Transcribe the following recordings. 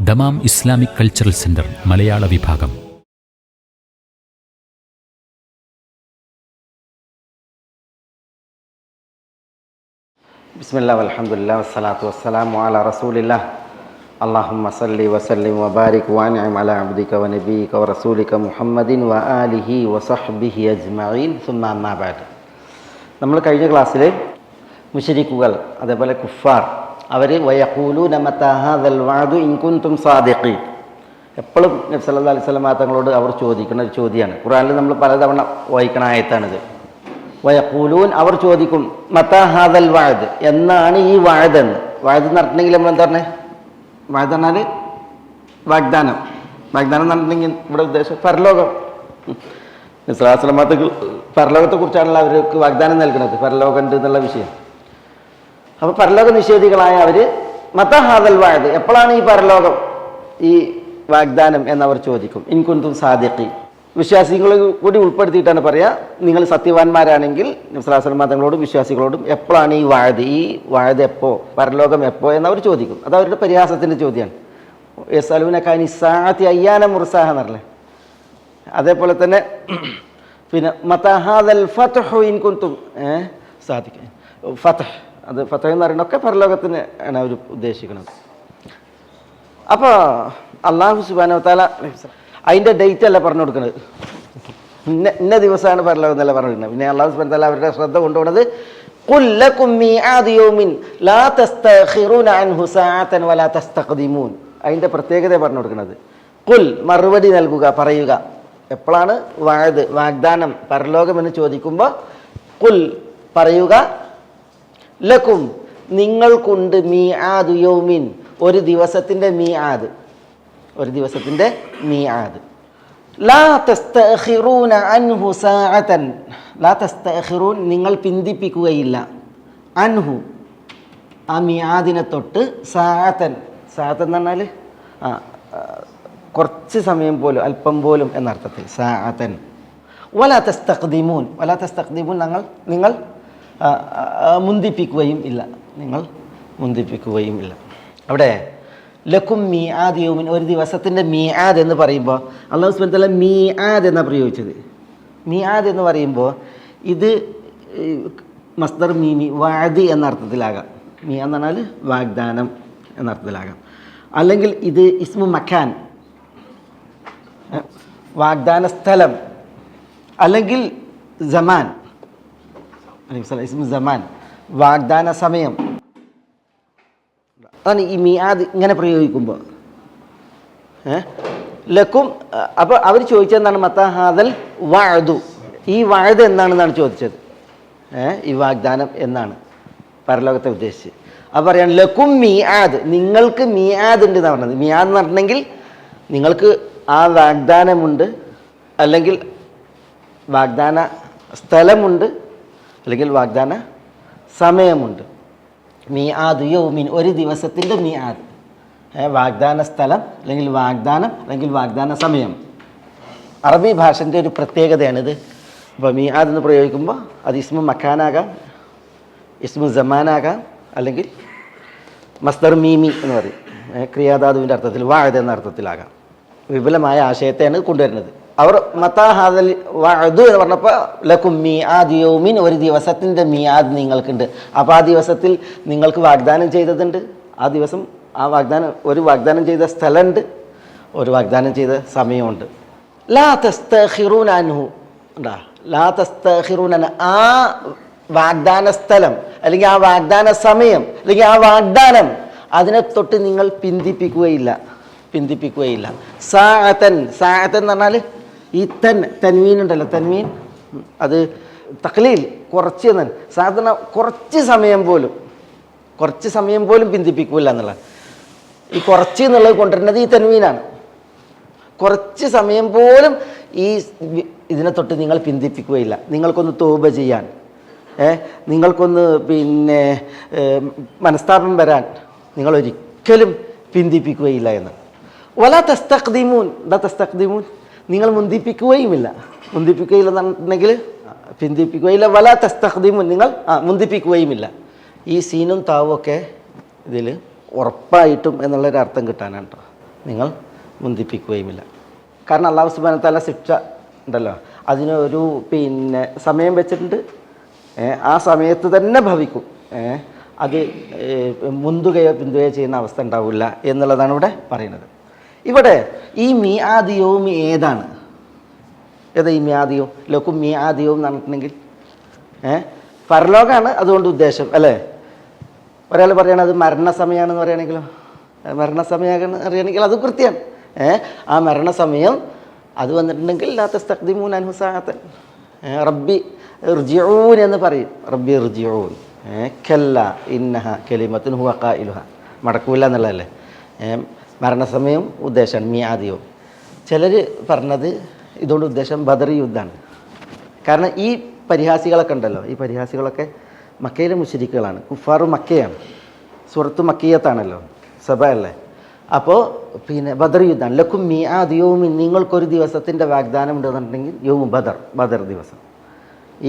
Dammam Islamic cultural centre മലയാള വിഭാഗം. ബിസ്മില്ലാ വൽഹംദുലില്ലാ വസ്സലാത്തു വസ്സലാമു അലാ റസൂലില്ലാ അല്ലാഹുമ്മ സല്ലി വസല്ലിം വബാരിക് വഅൻഇം അലാ അബ്ദിക വനബിയിക വറസൂലിക മുഹമ്മദിൻ വആലിഹി വസഹ്ബിഹി അജ്മഈൻ സുമ്മ അമ്മാ ബഅദ്. നമ്മൾ കഴിഞ്ഞ ക്ലാസ്സിൽ മുശ്രിക്കുകൾ അതേപോലെ കുഫാർ അവർ വയഖൂലൂന മതാ ഹാദൽ വഅദു ഇൻ കുൻതും സാദിഖീൻ, എപ്പോഴും നബി സല്ലല്ലാഹു അലൈഹി വസല്ലം തങ്ങളോട് അവർ ചോദിക്കുന്ന ഒരു ചോദ്യമാണ്. ഖുർആനിൽ നമ്മൾ പലതവണ വായിക്കണ ആയത്താണിത്. വയഖൂലൂൻ, അവർ ചോദിക്കും, മതാ ഹാദൽ വഅദ്, എന്നാണ് ഈ വഅദ് എന്ന്. വഅദ് എന്ന് പറഞ്ഞിട്ടുണ്ടെങ്കിൽ നമ്മൾ എന്താ പറഞ്ഞത്? വഅദ് പറഞ്ഞാൽ വാഗ്ദാനം. വാഗ്ദാനം എന്ന് പറഞ്ഞിട്ടുണ്ടെങ്കിൽ ഇവിടെ ഉദ്ദേശം പരലോകം. നബി സല്ലല്ലാഹു അലൈഹി വസല്ലം തങ്ങൾ പരലോകത്തെക്കുറിച്ചാണല്ലോ അവർക്ക് വാഗ്ദാനം നൽകുന്നത്, പരലോകം ഉണ്ട് എന്നുള്ള വിഷയം. അപ്പോൾ പരലോക നിഷേധികളായ അവർ മതാ ഹാദൽ വഅദ്, എപ്പോഴാണ് ഈ പരലോകം, ഈ വാഗ്ദാനം എന്നവർ ചോദിക്കും. ഇൻ കുൻതും സാദിഖീൻ, വിശ്വാസികളെ കൂടി ഉൾപ്പെടുത്തിയിട്ടാണ് പറയുക. നിങ്ങൾ സത്യവാന്മാരാണെങ്കിൽ നബി സല്ലല്ലാഹു അലൈഹി വസല്ലം തങ്ങളോടും വിശ്വാസികളോടും എപ്പോഴാണ് ഈ വഅദ് എപ്പോൾ, പരലോകം എപ്പോൾ എന്നവർ ചോദിക്കും. അത് അവരുടെ പരിഹാസത്തിൻ്റെ ചോദ്യമാണ്. യസ്അലൂനക അനി സ്സാഅത്തി അയ്യാന മുർസാഹ എന്നല്ലേ. അതേപോലെ തന്നെ പിന്നെ മതാ ഹാദൽ ഫത്ഹു ഇൻ കുൻതും സാദിഖീൻ, ഫത്ഹ്, അത് ഫത്ഹ് എന്ന് പറയുന്നതൊക്കെ പരലോകത്തിന് ആണ് അവർ ഉദ്ദേശിക്കുന്നത്. അപ്പോൾ അല്ലാഹു സുബ്ഹാനഹു വ തആല അതിൻ്റെ ഡേറ്റ് അല്ല പറഞ്ഞു കൊടുക്കുന്നത്, ഇന്ന ദിവസമാണ് പരലോകം എന്നല്ല പറഞ്ഞു കൊടുക്കുന്നത്. പിന്നെ അല്ലാഹു സുബ്ഹാനഹു വ തആല അവരുടെ ശ്രദ്ധ കൊണ്ടുപോകുന്നത് ഖുൽ ലകും മീആദു യൗമിൻ ലാ തസ്തഖിറൂന അൻഹു സഅതൻ വലാ തസ്തഖ്ദിമൂൻ, അതിൻ്റെ പ്രത്യേകത പറഞ്ഞു കൊടുക്കുന്നത്. ഖുൽ, മറുപടി നൽകുക, പറയുക. എപ്പോഴാണ് വഅദ്, വാഗ്ദാനം, പരലോകം എന്ന് ചോദിക്കുമ്പോൾ ഖുൽ, പറയുക, ലക്കും, നിങ്ങൾക്കുണ്ട്, മീആദു യൗമിൻ, ഒരു ദിവസത്തിൻ്റെ മീആദ്, ഒരു ദിവസത്തിൻ്റെ മീആദ്. ലാ തസ്തഖിറൂന അൻഹു സഅതൻ, ലാ തസ്തഖിറൂൻ, നിങ്ങൾ പിന്തിപ്പിക്കുകയില്ല, അൻഹു, ആ മീആദിനെ തൊട്ട്, സഅതൻ, സഅതൻ എന്ന് പറഞ്ഞാൽ കുറച്ച് സമയം പോലും, അല്പം പോലും എന്നർത്ഥത്തിൽ, സഅതൻ. വലാ തസ്തഖ്ദിമൂൻ, വലാ തസ്തഖ്ദിമൂൻ, നിങ്ങൾ മുന്തിപ്പിക്കുകയും ഇല്ല, നിങ്ങൾ മുന്തിപ്പിക്കുകയും ഇല്ല. അവിടെ ലക്കും മീആദ് യൗമിൻ, ഒരു ദിവസത്തിൻ്റെ മീആദ് എന്ന് പറയുമ്പോൾ അല്ലാഹു സുബ്ഹാനഹു വ തആല മീആദ് എന്നാണ് പ്രയോഗിച്ചത്. മീആദ് എന്ന് പറയുമ്പോൾ ഇത് മസ്ദർ മീമി, വഅദ് എന്ന അർത്ഥത്തിലാകാം. മീആദ് എന്ന് പറഞ്ഞാൽ വാഗ്ദാനം എന്ന അർത്ഥത്തിലാകാം. അല്ലെങ്കിൽ ഇത് ഇസ്മു മക്കാൻ, വാഗ്ദാന സ്ഥലം, അല്ലെങ്കിൽ സമാൻ, ഇസ്മു സമാൻ, വാഗ്ദാന സമയം. അതാണ് ഈ മീആദ് ഇങ്ങനെ പ്രയോഗിക്കുമ്പോൾ. ലക്കും, അപ്പോൾ അവർ ചോദിച്ചതെന്താണ്? മതാ ഹാദൽ വഅദു, ഈ വഅദ് എന്നാണെന്നാണ് ചോദിച്ചത്. ഈ വാഗ്ദാനം എന്നാണ് പരലോകത്തെ ഉദ്ദേശിച്ച്. അപ്പോൾ പറയാൻ ലക്കും മീആദ്, നിങ്ങൾക്ക് മീആദ് ഉണ്ട് എന്നാണ് പറഞ്ഞത്. മീആദ് എന്ന് പറഞ്ഞിട്ടുണ്ടെങ്കിൽ നിങ്ങൾക്ക് ആ വാഗ്ദാനമുണ്ട്, അല്ലെങ്കിൽ വാഗ്ദാന സ്ഥലമുണ്ട്, അല്ലെങ്കിൽ വാഗ്ദാന സമയമുണ്ട്. മീആദ് യൗമിൻ, ഒരു ദിവസത്തിൻ്റെ മീആദ്, വാഗ്ദാന സ്ഥലം, അല്ലെങ്കിൽ വാഗ്ദാനം, അല്ലെങ്കിൽ വാഗ്ദാന സമയം. അറബി ഭാഷൻ്റെ ഒരു പ്രത്യേകതയാണിത്. ഇപ്പോൾ മീആദ് എന്ന് പ്രയോഗിക്കുമ്പോൾ അത് ഇസ്മു മക്കാനാകാം, ഇസ്മു സമാനാകാം, അല്ലെങ്കിൽ മസ്ദർ മീമി എന്ന് പറയും, ക്രിയാധാതുവിൻ്റെ അർത്ഥത്തിൽ, വഅദ് എന്ന അർത്ഥത്തിലാകാം. വിപുലമായ ആശയത്തെയാണ് കൊണ്ടുവരുന്നത്. അവർ മതാ ഹാദൽ വഅദു എന്ന് പറഞ്ഞപ്പോൾ ലക്കും മീആദ് യൗമിൻ, ഒരു ദിവസത്തിൻ്റെ മീആദ് നിങ്ങൾക്കുണ്ട്. അപ്പോൾ ആ ദിവസത്തിൽ നിങ്ങൾക്ക് വാഗ്ദാനം ചെയ്തതുണ്ട്, ആ ദിവസം ആ വാഗ്ദാനം, ഒരു വാഗ്ദാനം ചെയ്ത സ്ഥലമുണ്ട്, ഒരു വാഗ്ദാനം ചെയ്ത സമയമുണ്ട്. ലാ തസ്തഖിറൂന അൻഹു, ലാ തസ്തഖിറൂന, ആ വാഗ്ദാന സ്ഥലം, അല്ലെങ്കിൽ ആ വാഗ്ദാന സമയം, അല്ലെങ്കിൽ ആ വാഗ്ദാനം, അതിനെ തൊട്ട് നിങ്ങൾ പിന്തിപ്പിക്കുകയില്ല. സാഅതൻ, സാഅതൻ എന്ന് പറഞ്ഞാൽ ഈ തൻവീൻ ഉണ്ടല്ലോ, തൻവീൻ, അത് തഖ്ലീൽ, കുറച്ച് എന്നാണ്. സാധാരണ കുറച്ച് സമയം പോലും പിന്തിപ്പിക്കില്ല എന്നുള്ളത്. ഈ കുറച്ച് എന്നുള്ളത് കൊണ്ടുവരുന്നത് ഈ തൻവീനാണ്. കുറച്ച് സമയം പോലും ഈ ഇതിനെ തൊട്ട് നിങ്ങൾ പിന്തിപ്പിക്കുകയില്ല. നിങ്ങൾക്കൊന്ന് തൗബ ചെയ്യാൻ, നിങ്ങൾക്കൊന്ന് പിന്നെ മനസ്താപം വരാൻ നിങ്ങൾ ഒരിക്കലും പിന്തിപ്പിക്കുകയില്ല എന്ന്. വലാ തസ്തഖ്ദിമൂൻ, ലാ തസ്തഖ്ദിമൂൻ, നിങ്ങൾ മുന്തിപ്പിക്കുകയുമില്ല. മുന്തിപ്പിക്കുകയില്ലെന്നുണ്ടെങ്കിൽ പിന്തിപ്പിക്കുകയില്ല. വലാ തസ്തഖ്ദിമൂൻ, നിങ്ങൾ മുന്തിപ്പിക്കുകയുമില്ല. ഈ സീനും താവും ഒക്കെ ഇതിൽ ഉറപ്പായിട്ടും എന്നുള്ളൊരു അർത്ഥം കിട്ടാനാണ് കേട്ടോ. നിങ്ങൾ മുന്തിപ്പിക്കുകയുമില്ല. കാരണം അല്ലാഹു സുബ്ഹാനഹു വ തആല ശിക്ഷ ഉണ്ടല്ലോ, അതിനൊരു സമയം വെച്ചിട്ടുണ്ട്. ആ സമയത്ത് തന്നെ ഭവിക്കും. അത് മുന്തുകയോ പിന്തുകയോ ചെയ്യുന്ന അവസ്ഥ ഉണ്ടാവില്ല എന്നുള്ളതാണ് ഇവിടെ പറയുന്നത്. ഇവിടെ ഈ മിആദ് യൗം ഏതാണ്? ഏതാ ഈ മിആദ് യൗം? ലക്കും മിആദ് യൗം എന്ന് പറഞ്ഞിട്ടുണ്ടെങ്കിൽ പരലോകമാണ് അതുകൊണ്ട് ഉദ്ദേശം അല്ലേ? ഒരാൾ പറയണത് മരണസമയമാണെന്ന് പറയുകയാണെങ്കിലോ, മരണസമയമാണെന്ന് അറിയണമെങ്കിൽ അത് കൃത്യമാണ്. ആ മരണസമയം അത് വന്നിട്ടുണ്ടെങ്കിൽ ലാ തസ്തഖ്ദിമൂന അൻഹു സഅതൻ, റബ്ബി ഇർജിഊൻ എന്ന് പറയും. റബ്ബി ഇർജിഊൻ കല്ല ഇന്നഹ കലിമത്തുൻ ഹുവ ഖായിലുഹ, മടക്കൂല എന്നുള്ളതല്ലേ മരണസമയം ഉദ്ദേശമാണ് മിആദ് യൗം. ചിലർ പറഞ്ഞത് ഇതുകൊണ്ട് ഉദ്ദേശം ബദർ യുദ്ധമാണ്. കാരണം ഈ പരിഹാസികളൊക്കെ ഉണ്ടല്ലോ, ഈ പരിഹാസികളൊക്കെ മക്കയിലെ മുശ്രിക്കുകളാണ്, കുഫാറു മക്കയാണ്, സൂറത്ത് മക്കിയത്താണല്ലോ, സബ അല്ലേ. അപ്പോൾ ബദർ യുദ്ധമാണ്. ലക്കും മിആദ് യൗമിൻ, നിങ്ങൾക്കൊരു ദിവസത്തിൻ്റെ വാഗ്ദാനം ഉണ്ടെന്നുണ്ടെങ്കിൽ യൗം ബദർ, ബദർ ദിവസം.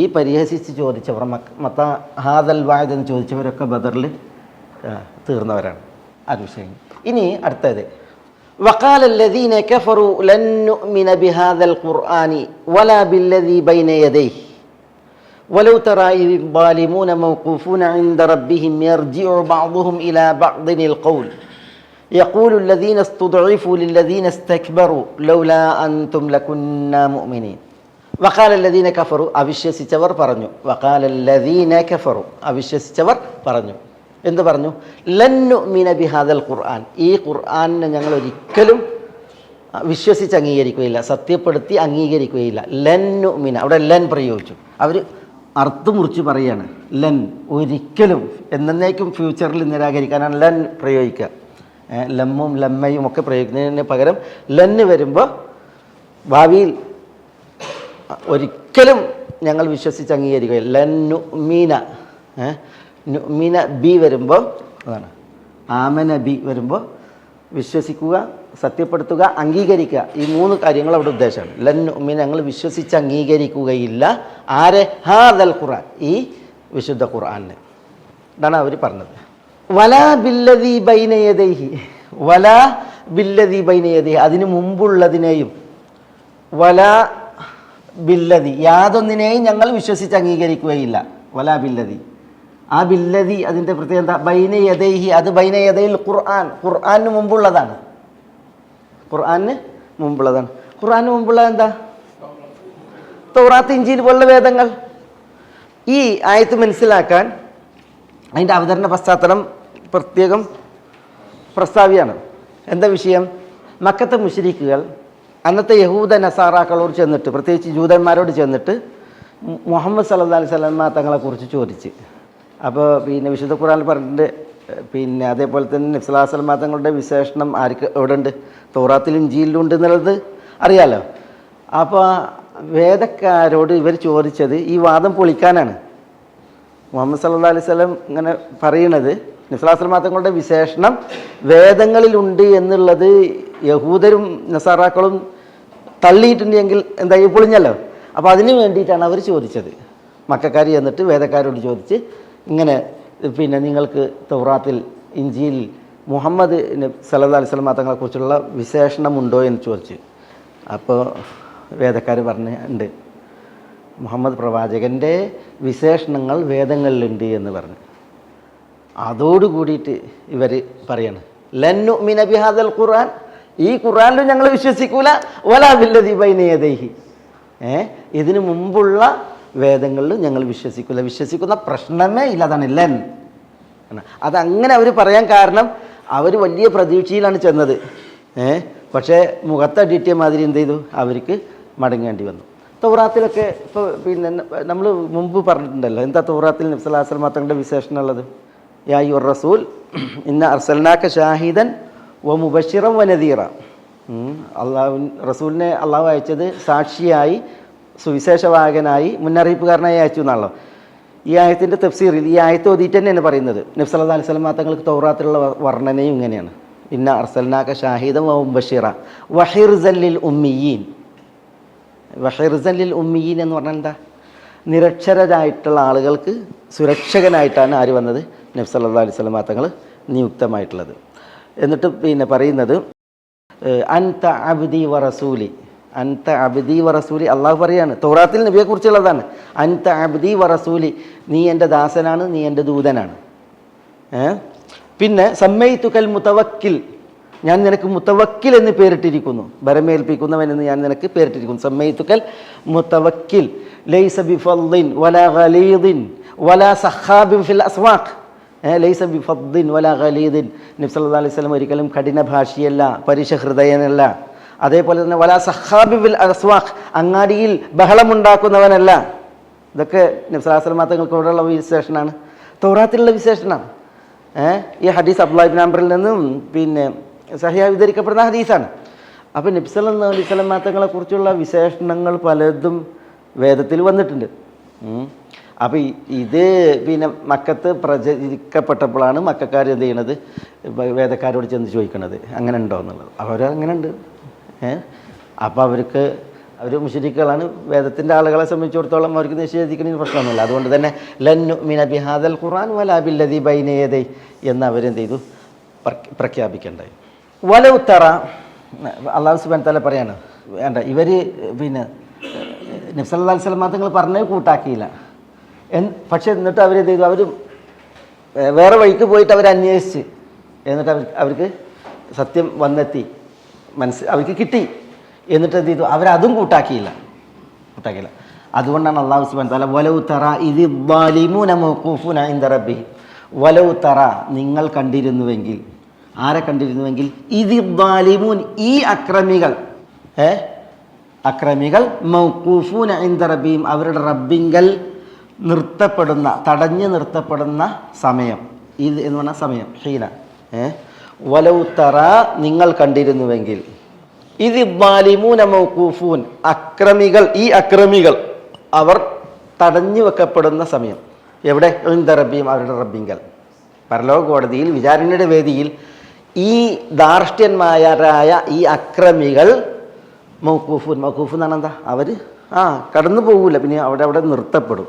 ഈ പരിഹസിച്ച് ചോദിച്ചവർ മത്ത ഹാദൽ വായദ് എന്ന് ചോദിച്ചവരൊക്കെ ബദറിൽ തീർന്നവരാണ്. ആ വിഷയം. ഇനി അടുത്തത് وقال الذين كفروا لن نؤمن بهذا القرآن ولا بالذي بين يديه ولو ترى إذ الظالمون موقوفون عند ربهم يرجع بعضهم إلى بعض القول يقول الذين استضعفوا للذين استكبروا لولا أنتم لكنا مؤمنين وقال الذين كفروا അവിശ്വസിച്ചവർ പറഞ്ഞു. وقال الذين كفروا അവിശ്വസിച്ചവർ പറഞ്ഞു. എന്ത് പറഞ്ഞു? ലൻ നുഅ്മിന ബിഹാദൽ ഖുർആൻ, ഈ ഖുർആനിനെ ഞങ്ങൾ ഒരിക്കലും വിശ്വസിച്ച് അംഗീകരിക്കുകയില്ല, സത്യപ്പെടുത്തി അംഗീകരിക്കുകയില്ല. ലൻ നുഅ്മിന, അവിടെ ലൻ പ്രയോഗിച്ചു. അവർ അർത്ഥം മുറിച്ച് പറയാണ്. ലൻ, ഒരിക്കലും, എന്നേക്കും ഫ്യൂച്ചറിൽ നിരാകരിക്കാനാണ് ലൻ പ്രയോഗിക്കുക. ലമ്മും ലമ്മയും ഒക്കെ പ്രയോഗിക്കുന്നതിന് പകരം ലന്ന് വരുമ്പോൾ ഭാവിയിൽ ഒരിക്കലും ഞങ്ങൾ വിശ്വസിച്ച് അംഗീകരിക്കുകയില്ല. ലൻ നുഅ്മിന, നുഅ്മിന ബി വരുമ്പോൾ അതാണ്, ആമന ബി വരുമ്പോൾ വിശ്വസിക്കുക, സത്യപ്പെടുത്തുക, അംഗീകരിക്കുക, ഈ മൂന്ന് കാര്യങ്ങൾ അവിടെ ഉദ്ദേശമാണ്. ലൻ നുഅ്മിന, ഞങ്ങൾ വിശ്വസിച്ച് അംഗീകരിക്കുകയില്ല. ആരെ? ഹാദൽ ഖുർആൻ, ഈ വിശുദ്ധ ഖുർആനിനെ. ഇതാണ് അവർ പറഞ്ഞത്. വലാ ബില്ലദീ ബൈന യദൈഹി, വലാ ബില്ലദീ ബൈന യദൈഹി, അതിന് മുമ്പുള്ളതിനെയും, വലാ ബില്ലദി, യാതൊന്നിനെയും ഞങ്ങൾ വിശ്വസിച്ച് അംഗീകരിക്കുകയില്ല. വലാ ബില്ലദി, ആ ബില്ലദി അതിൻ്റെ പ്രത്യേകത എന്താ? ബൈന യദൈഹി, അത് ബൈന യദൈൽ ഖുർആൻ, ഖുർആനിന് മുമ്പുള്ളതാണ്. ഖുർആനിന് മുമ്പുള്ളതാണ്. ഖുർആനിന് മുമ്പുള്ളത് എന്താ? തൗറാത്ത്, ഇഞ്ചീൽ പോലുള്ള വേദങ്ങൾ. ഈ ആയത്ത് മനസ്സിലാക്കാൻ അതിൻ്റെ അവതരണ പശ്ചാത്തലം പ്രത്യേകം പ്രസ്താവിയാണ്. എന്താ വിഷയം? മക്കത്തെ മുശ്രിക്കുകൾ അന്നത്തെ യഹൂദ നസാറാക്കളോട് ചെന്നിട്ട്, പ്രത്യേകിച്ച് ജൂതന്മാരോട് ചെന്നിട്ട് മുഹമ്മദ് സല്ലല്ലാഹു അലൈഹി വസല്ലം തങ്ങളെക്കുറിച്ച് ചോദിച്ച്. അപ്പോൾ വിശുദ്ധ ഖുർആനിൽ പറഞ്ഞിട്ടുണ്ട്. അതേപോലെ തന്നെ നബി സല്ലല്ലാഹു അലൈഹി വസല്ലം തങ്ങളുടെ വിശേഷണം ആർക്ക് എവിടെ ഉണ്ട്? തൗറാത്തിലും ഇഞ്ചീലിലും ഉണ്ട് എന്നുള്ളത് അറിയാലോ. അപ്പോൾ വേദക്കാരോട് ഇവർ ചോദിച്ചത് ഈ വാദം പൊളിക്കാനാണ്. മുഹമ്മദ് സല്ലല്ലാഹു അലൈഹി വസല്ലം ഇങ്ങനെ പറയണത് നബി സല്ലല്ലാഹു അലൈഹി വസല്ലം തങ്ങളുടെ വിശേഷണം വേദങ്ങളിലുണ്ട് എന്നുള്ളത് യഹൂദരും നസാറാക്കളും തള്ളിയിട്ടുണ്ടെങ്കിൽ എന്തായി? പൊളിഞ്ഞല്ലോ. അപ്പോൾ അതിന് വേണ്ടിയിട്ടാണ് അവർ ചോദിച്ചത്. മക്കക്കാർ ചെന്നിട്ട് വേദക്കാരോട് ചോദിച്ച് ഇങ്ങനെ നിങ്ങൾക്ക് തൗറാത്തിൽ ഇഞ്ചീൽ മുഹമ്മദ് സല്ലല്ലാഹു അലൈഹി വസല്ലം തങ്ങളെക്കുറിച്ചുള്ള വിശേഷണമുണ്ടോ എന്ന് ചോദിച്ചു. അപ്പോൾ വേദക്കാർ ഉണ്ട്, മുഹമ്മദ് പ്രവാചകൻ്റെ വിശേഷണങ്ങൾ വേദങ്ങളിലുണ്ട് എന്ന് പറഞ്ഞു. അതോടുകൂടിയിട്ട് ഇവർ പറയാണ് ലൻ നുഅ്മിന ബിഹാദൽ ഖുർആൻ, ഈ ഖുർആനിലും ഞങ്ങൾ വിശ്വസിക്കൂല. വലാ ബില്ലദീ ബൈന യദൈഹി, ഇതിനു മുമ്പുള്ള വേദങ്ങളിലും ഞങ്ങൾ വിശ്വസിക്കില്ല, വിശ്വസിക്കുന്ന പ്രശ്നമേ ഇല്ല. അതാണ് ലൻ. അതങ്ങനെ അവർ പറയാൻ കാരണം അവർ വലിയ പ്രതീക്ഷയിലാണ് ചെന്നത്. പക്ഷേ മുഖത്തടിയിട്ടിയ മാതിരി എന്ത് ചെയ്തു? അവർക്ക് മടങ്ങേണ്ടി വന്നു. തൗറാത്തിലൊക്കെ ഇപ്പോൾ നമ്മൾ മുമ്പ് പറഞ്ഞിട്ടുണ്ടല്ലോ, എന്താ തൗറാത്തിൽ നബി സല്ലല്ലാഹു അലൈഹി വസല്ലം തങ്ങളുടെ വിശേഷണം ഉള്ളത്? യാ അയ്യുർ റസൂൽ ഇന്ന അർസൽനാക ഷാഹിദൻ വ മുബശ്ശിറൻ വ നദീറ. അള്ളാഹു റസൂലിനെ അള്ളാഹു അയച്ചത് സാക്ഷിയായി, സുവിശേഷവാഹകനായി, മുന്നറിയിപ്പുകാരനായി അയച്ചു എന്നാണല്ലോ. ഈ ആയത്തിൻ്റെ തഫ്സീറിൽ ഈ ആയത്ത് ഓതിയിട്ട് തന്നെയാണ് പറയുന്നത്. നബി സല്ലല്ലാഹു അലൈഹി വസല്ലം തങ്ങൾക്ക് തൗറാത്തിലുള്ള വർണ്ണനയും ഇങ്ങനെയാണ്. ഇന്ന അർസൽനാക ഷാഹിദൻ വ മുബശ്ശിറ വഹിർസൻ ലിൽ ഉമ്മിയീൻ. വഹിർസൻ ലിൽ ഉമ്മിയീൻ എന്ന് പറഞ്ഞാൽ എന്താ? നിരക്ഷരരായിട്ടുള്ള ആളുകൾക്ക് സുരക്ഷകനായിട്ടാണ് ആര് വന്നത്? നബി സല്ലല്ലാഹു അലൈഹി വസല്ലം തങ്ങൾ നിയുക്തമായിട്ടുള്ളത്. എന്നിട്ട് പറയുന്നത് അൻത അബ്ദി വ റസൂലി, അൻത അബ്ദി വ റസൂലി അള്ളാഹു പറയാണ്. തൗറാത്തിൽ നബിയെക്കുറിച്ചുള്ളതാണ്. അൻത അബ്ദി വ റസൂലി, നീ എൻ്റെ ദാസനാണ്, നീ എൻ്റെ ദൂതനാണ്. പിന്നെ സമ്മൈതുകൽ മുതവക്കിൽ, ഞാൻ നിനക്ക് മുതവക്കിൽ എന്ന് പേരിട്ടിരിക്കുന്നു, ഭരമേൽപ്പിക്കുന്നവൻ എന്ന് ഞാൻ നിനക്ക് പേരിട്ടിരിക്കുന്നു. സമ്മൈതുകൽ മുതവക്കിൽ ലൈസ ബിഫദ്ദിൻ വലാ ഗലീദിൻ വലാ സഖാബിൻ ഫിൽ അസ്വാഖ്. ലൈസ ബിഫദ്ദിൻ വലാ ഗലീദിൻ, നബി സല്ലല്ലാഹു അലൈഹി വസല്ലം ഒരിക്കലും കഠിന ഭാഷിയല്ല, പരുഷ ഹൃദയനല്ല. അതേപോലെ തന്നെ വലാ സഖാബിൻ ഫിൽ അസ്വാഖ്, അങ്ങാടിയിൽ ബഹളമുണ്ടാക്കുന്നവനല്ല. ഇതൊക്കെ നബി സല്ലല്ലാഹു അലൈഹി വസല്ലം തങ്ങൾക്ക് ഇവിടെയുള്ള വിശേഷണമാണ്, തൗറാത്തിലുള്ള വിശേഷണമാണ്. ഈ ഹദീസ് അബ്ദുല്ലാഹി ഇബ്നു അംറിൽ നിന്നും പിന്നെ സഹിഹ ഉദ്ധരിക്കപ്പെടുന്ന ഹദീസാണ്. അപ്പോൾ നബി സല്ലല്ലാഹു അലൈഹി വസല്ലം തങ്ങളെ കുറിച്ചുള്ള വിശേഷണങ്ങൾ പലതും വേദത്തിൽ വന്നിട്ടുണ്ട്. അപ്പോൾ ഇത് പിന്നെ മക്കത്ത് പ്രചരിക്കപ്പെട്ടപ്പോഴാണ് മക്കാർ എന്ത് ചെയ്യണത്, വേദക്കാരോട് ചെന്ന് ചോദിക്കണത് അങ്ങനെ ഉണ്ടോ എന്നുള്ളത്. അവരങ്ങനെ ഉണ്ട്. അപ്പോൾ അവർ മുശ്രിക്കുകളാണ്. വേദത്തിൻ്റെ ആളുകളെ സംബന്ധിച്ചിടത്തോളം അവർക്ക് നിഷേധിക്കുന്നതിന് പ്രശ്നമൊന്നുമില്ല. അതുകൊണ്ട് തന്നെ ലൻ നുഅ്മിന ബിഹാദൽ ഖുർആൻ വലാ ബില്ലദീ ബൈന യദൈ എന്ന് അവരെന്ത് ചെയ്തു, പ്രഖ്യാപിക്കേണ്ടായി. വലൗ തറ, അല്ലാഹു സുബ്ഹാനഹു വതആല പറയാണ്, വേണ്ട ഇവർ പിന്നെ നബി സല്ലല്ലാഹു അലൈഹി വസല്ലം തങ്ങൾ പറഞ്ഞത് കൂട്ടാക്കിയില്ല. പക്ഷെ എന്നിട്ട് അവരെന്ത് ചെയ്തു, അവർ വേറെ വഴിക്ക് പോയിട്ട് അവർ അന്വേഷിച്ച്, എന്നിട്ട് അവർക്ക് സത്യം വന്നെത്തി, അവർക്ക് കിട്ടി. എന്നിട്ട് എന്ത് ചെയ്തു, അവരതും കൂട്ടാക്കിയില്ല. അതുകൊണ്ടാണ് അല്ലാഹു സുബ്ഹാനഹു വതആല വലൗ തറ ഇദി ളാലിമൂന മൗഖൂഫൂന ഇൻദ റബ്ബിഹിം, വലൗ തറ നിങ്ങൾ കണ്ടിരുന്നുവെങ്കിൽ, ആരെ കണ്ടിരുന്നുവെങ്കിൽ, ഇദി ളാലിമൂൻ ഈ അക്രമികൾ മൗഖൂഫൂന ഇൻദ റബ്ബിഹിം അവരുടെ റബ്ബിങ്കൽ നിർത്തപ്പെടുന്ന, തടഞ്ഞു നിർത്തപ്പെടുന്ന സമയം. ഇത് എന്ന് പറഞ്ഞാൽ സമയം, ഹീന. വലൗ തറ നിങ്ങൾ കണ്ടിരുന്നുവെങ്കിൽ, ഇത് ളാലിമൂന മൗഖൂഫൂൻ ഈ അക്രമികൾ അവർ തടഞ്ഞു വെക്കപ്പെടുന്ന സമയം. എവിടെ? ഇൻദ റബ്ബിഹിം അവരുടെ റബ്ബിങ്കൽ. പരലോക കോടതിയിൽ, വിചാരണയുടെ വേദിയിൽ ഈ ധാർഷ്ട്യന്മാരായ ഈ അക്രമികൾ മൗഖൂഫൂൻ എന്നാണ് എന്താ, അവർ കടന്നു പോകില്ല, പിന്നെ അവിടെ നിർത്തപ്പെടും,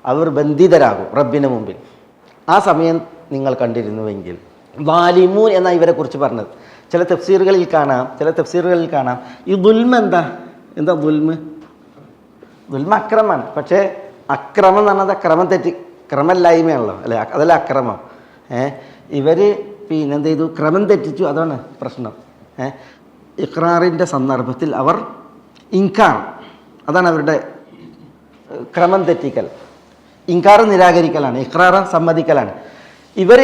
അവർ ബന്ധിതരാകും റബ്ബിന് മുമ്പിൽ. ആ സമയം നിങ്ങൾ കണ്ടിരുന്നുവെങ്കിൽ. ളാലിമൂൻ എന്നാണ് ഇവരെ കുറിച്ച് പറഞ്ഞത്. ചില തഫ്സീറുകളിൽ കാണാം ഈ ദുൽമ എന്താ ദുൽമ അക്രമമാണ്. പക്ഷേ അക്രമം എന്ന് പറഞ്ഞത് ക്രമമില്ലായ്മയാണല്ലോ, അല്ലേ? അതല്ല അക്രമം. ഇവർ പിന്നെ എന്ത് ചെയ്തു, ക്രമം തെറ്റിച്ചു, അതാണ് പ്രശ്നം. ഇഖ്റാറിൻ്റെ സന്ദർഭത്തിൽ അവർ ഇൻകാർ, അതാണ് അവരുടെ ക്രമം തെറ്റിക്കൽ. ഇൻകാർ നിരാകരിക്കലാണ്, ഇഖ്റാർ സമ്മതിക്കലാണ്. ഇവർ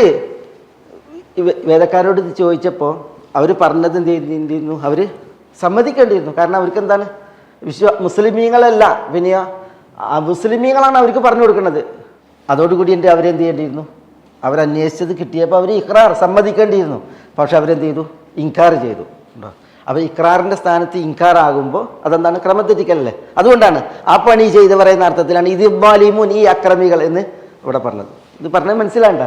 വേദക്കാരോട് ചോദിച്ചപ്പോൾ അവർ പറഞ്ഞത് എന്ത് ചെയ്യുന്നു, അവർ സമ്മതിക്കേണ്ടിയിരുന്നു. കാരണം അവർക്ക് എന്താണ്, മുസ്ലിമീങ്ങളല്ല, പിന്നെ മുസ്ലിമീങ്ങളാണ് അവർക്ക് പറഞ്ഞു കൊടുക്കുന്നത്. അതോടുകൂടി അവരെന്ത് ചെയ്യേണ്ടിയിരുന്നു, അവരന്വേഷിച്ചത് കിട്ടിയപ്പോൾ അവർ ഇഖ്റാർ സമ്മതിക്കേണ്ടിയിരുന്നു. പക്ഷെ അവരെന്ത് ചെയ്തു, ഇൻകാർ ചെയ്തു. അപ്പോൾ ഇഖ്റാറിൻ്റെ സ്ഥാനത്ത് ഇൻകാർ ആകുമ്പോൾ അതെന്താണ്, ക്രമത്തെറ്റിക്കലല്ലേ. അതുകൊണ്ടാണ് ആ പണി ചെയ്ത് പറയുന്ന അർത്ഥത്തിലാണ് ഇത് ളാലിമൂൻ ഈ അക്രമികൾ എന്ന് ഇവിടെ പറഞ്ഞത്. ഇത് പറഞ്ഞത് മനസ്സിലാണ്ട.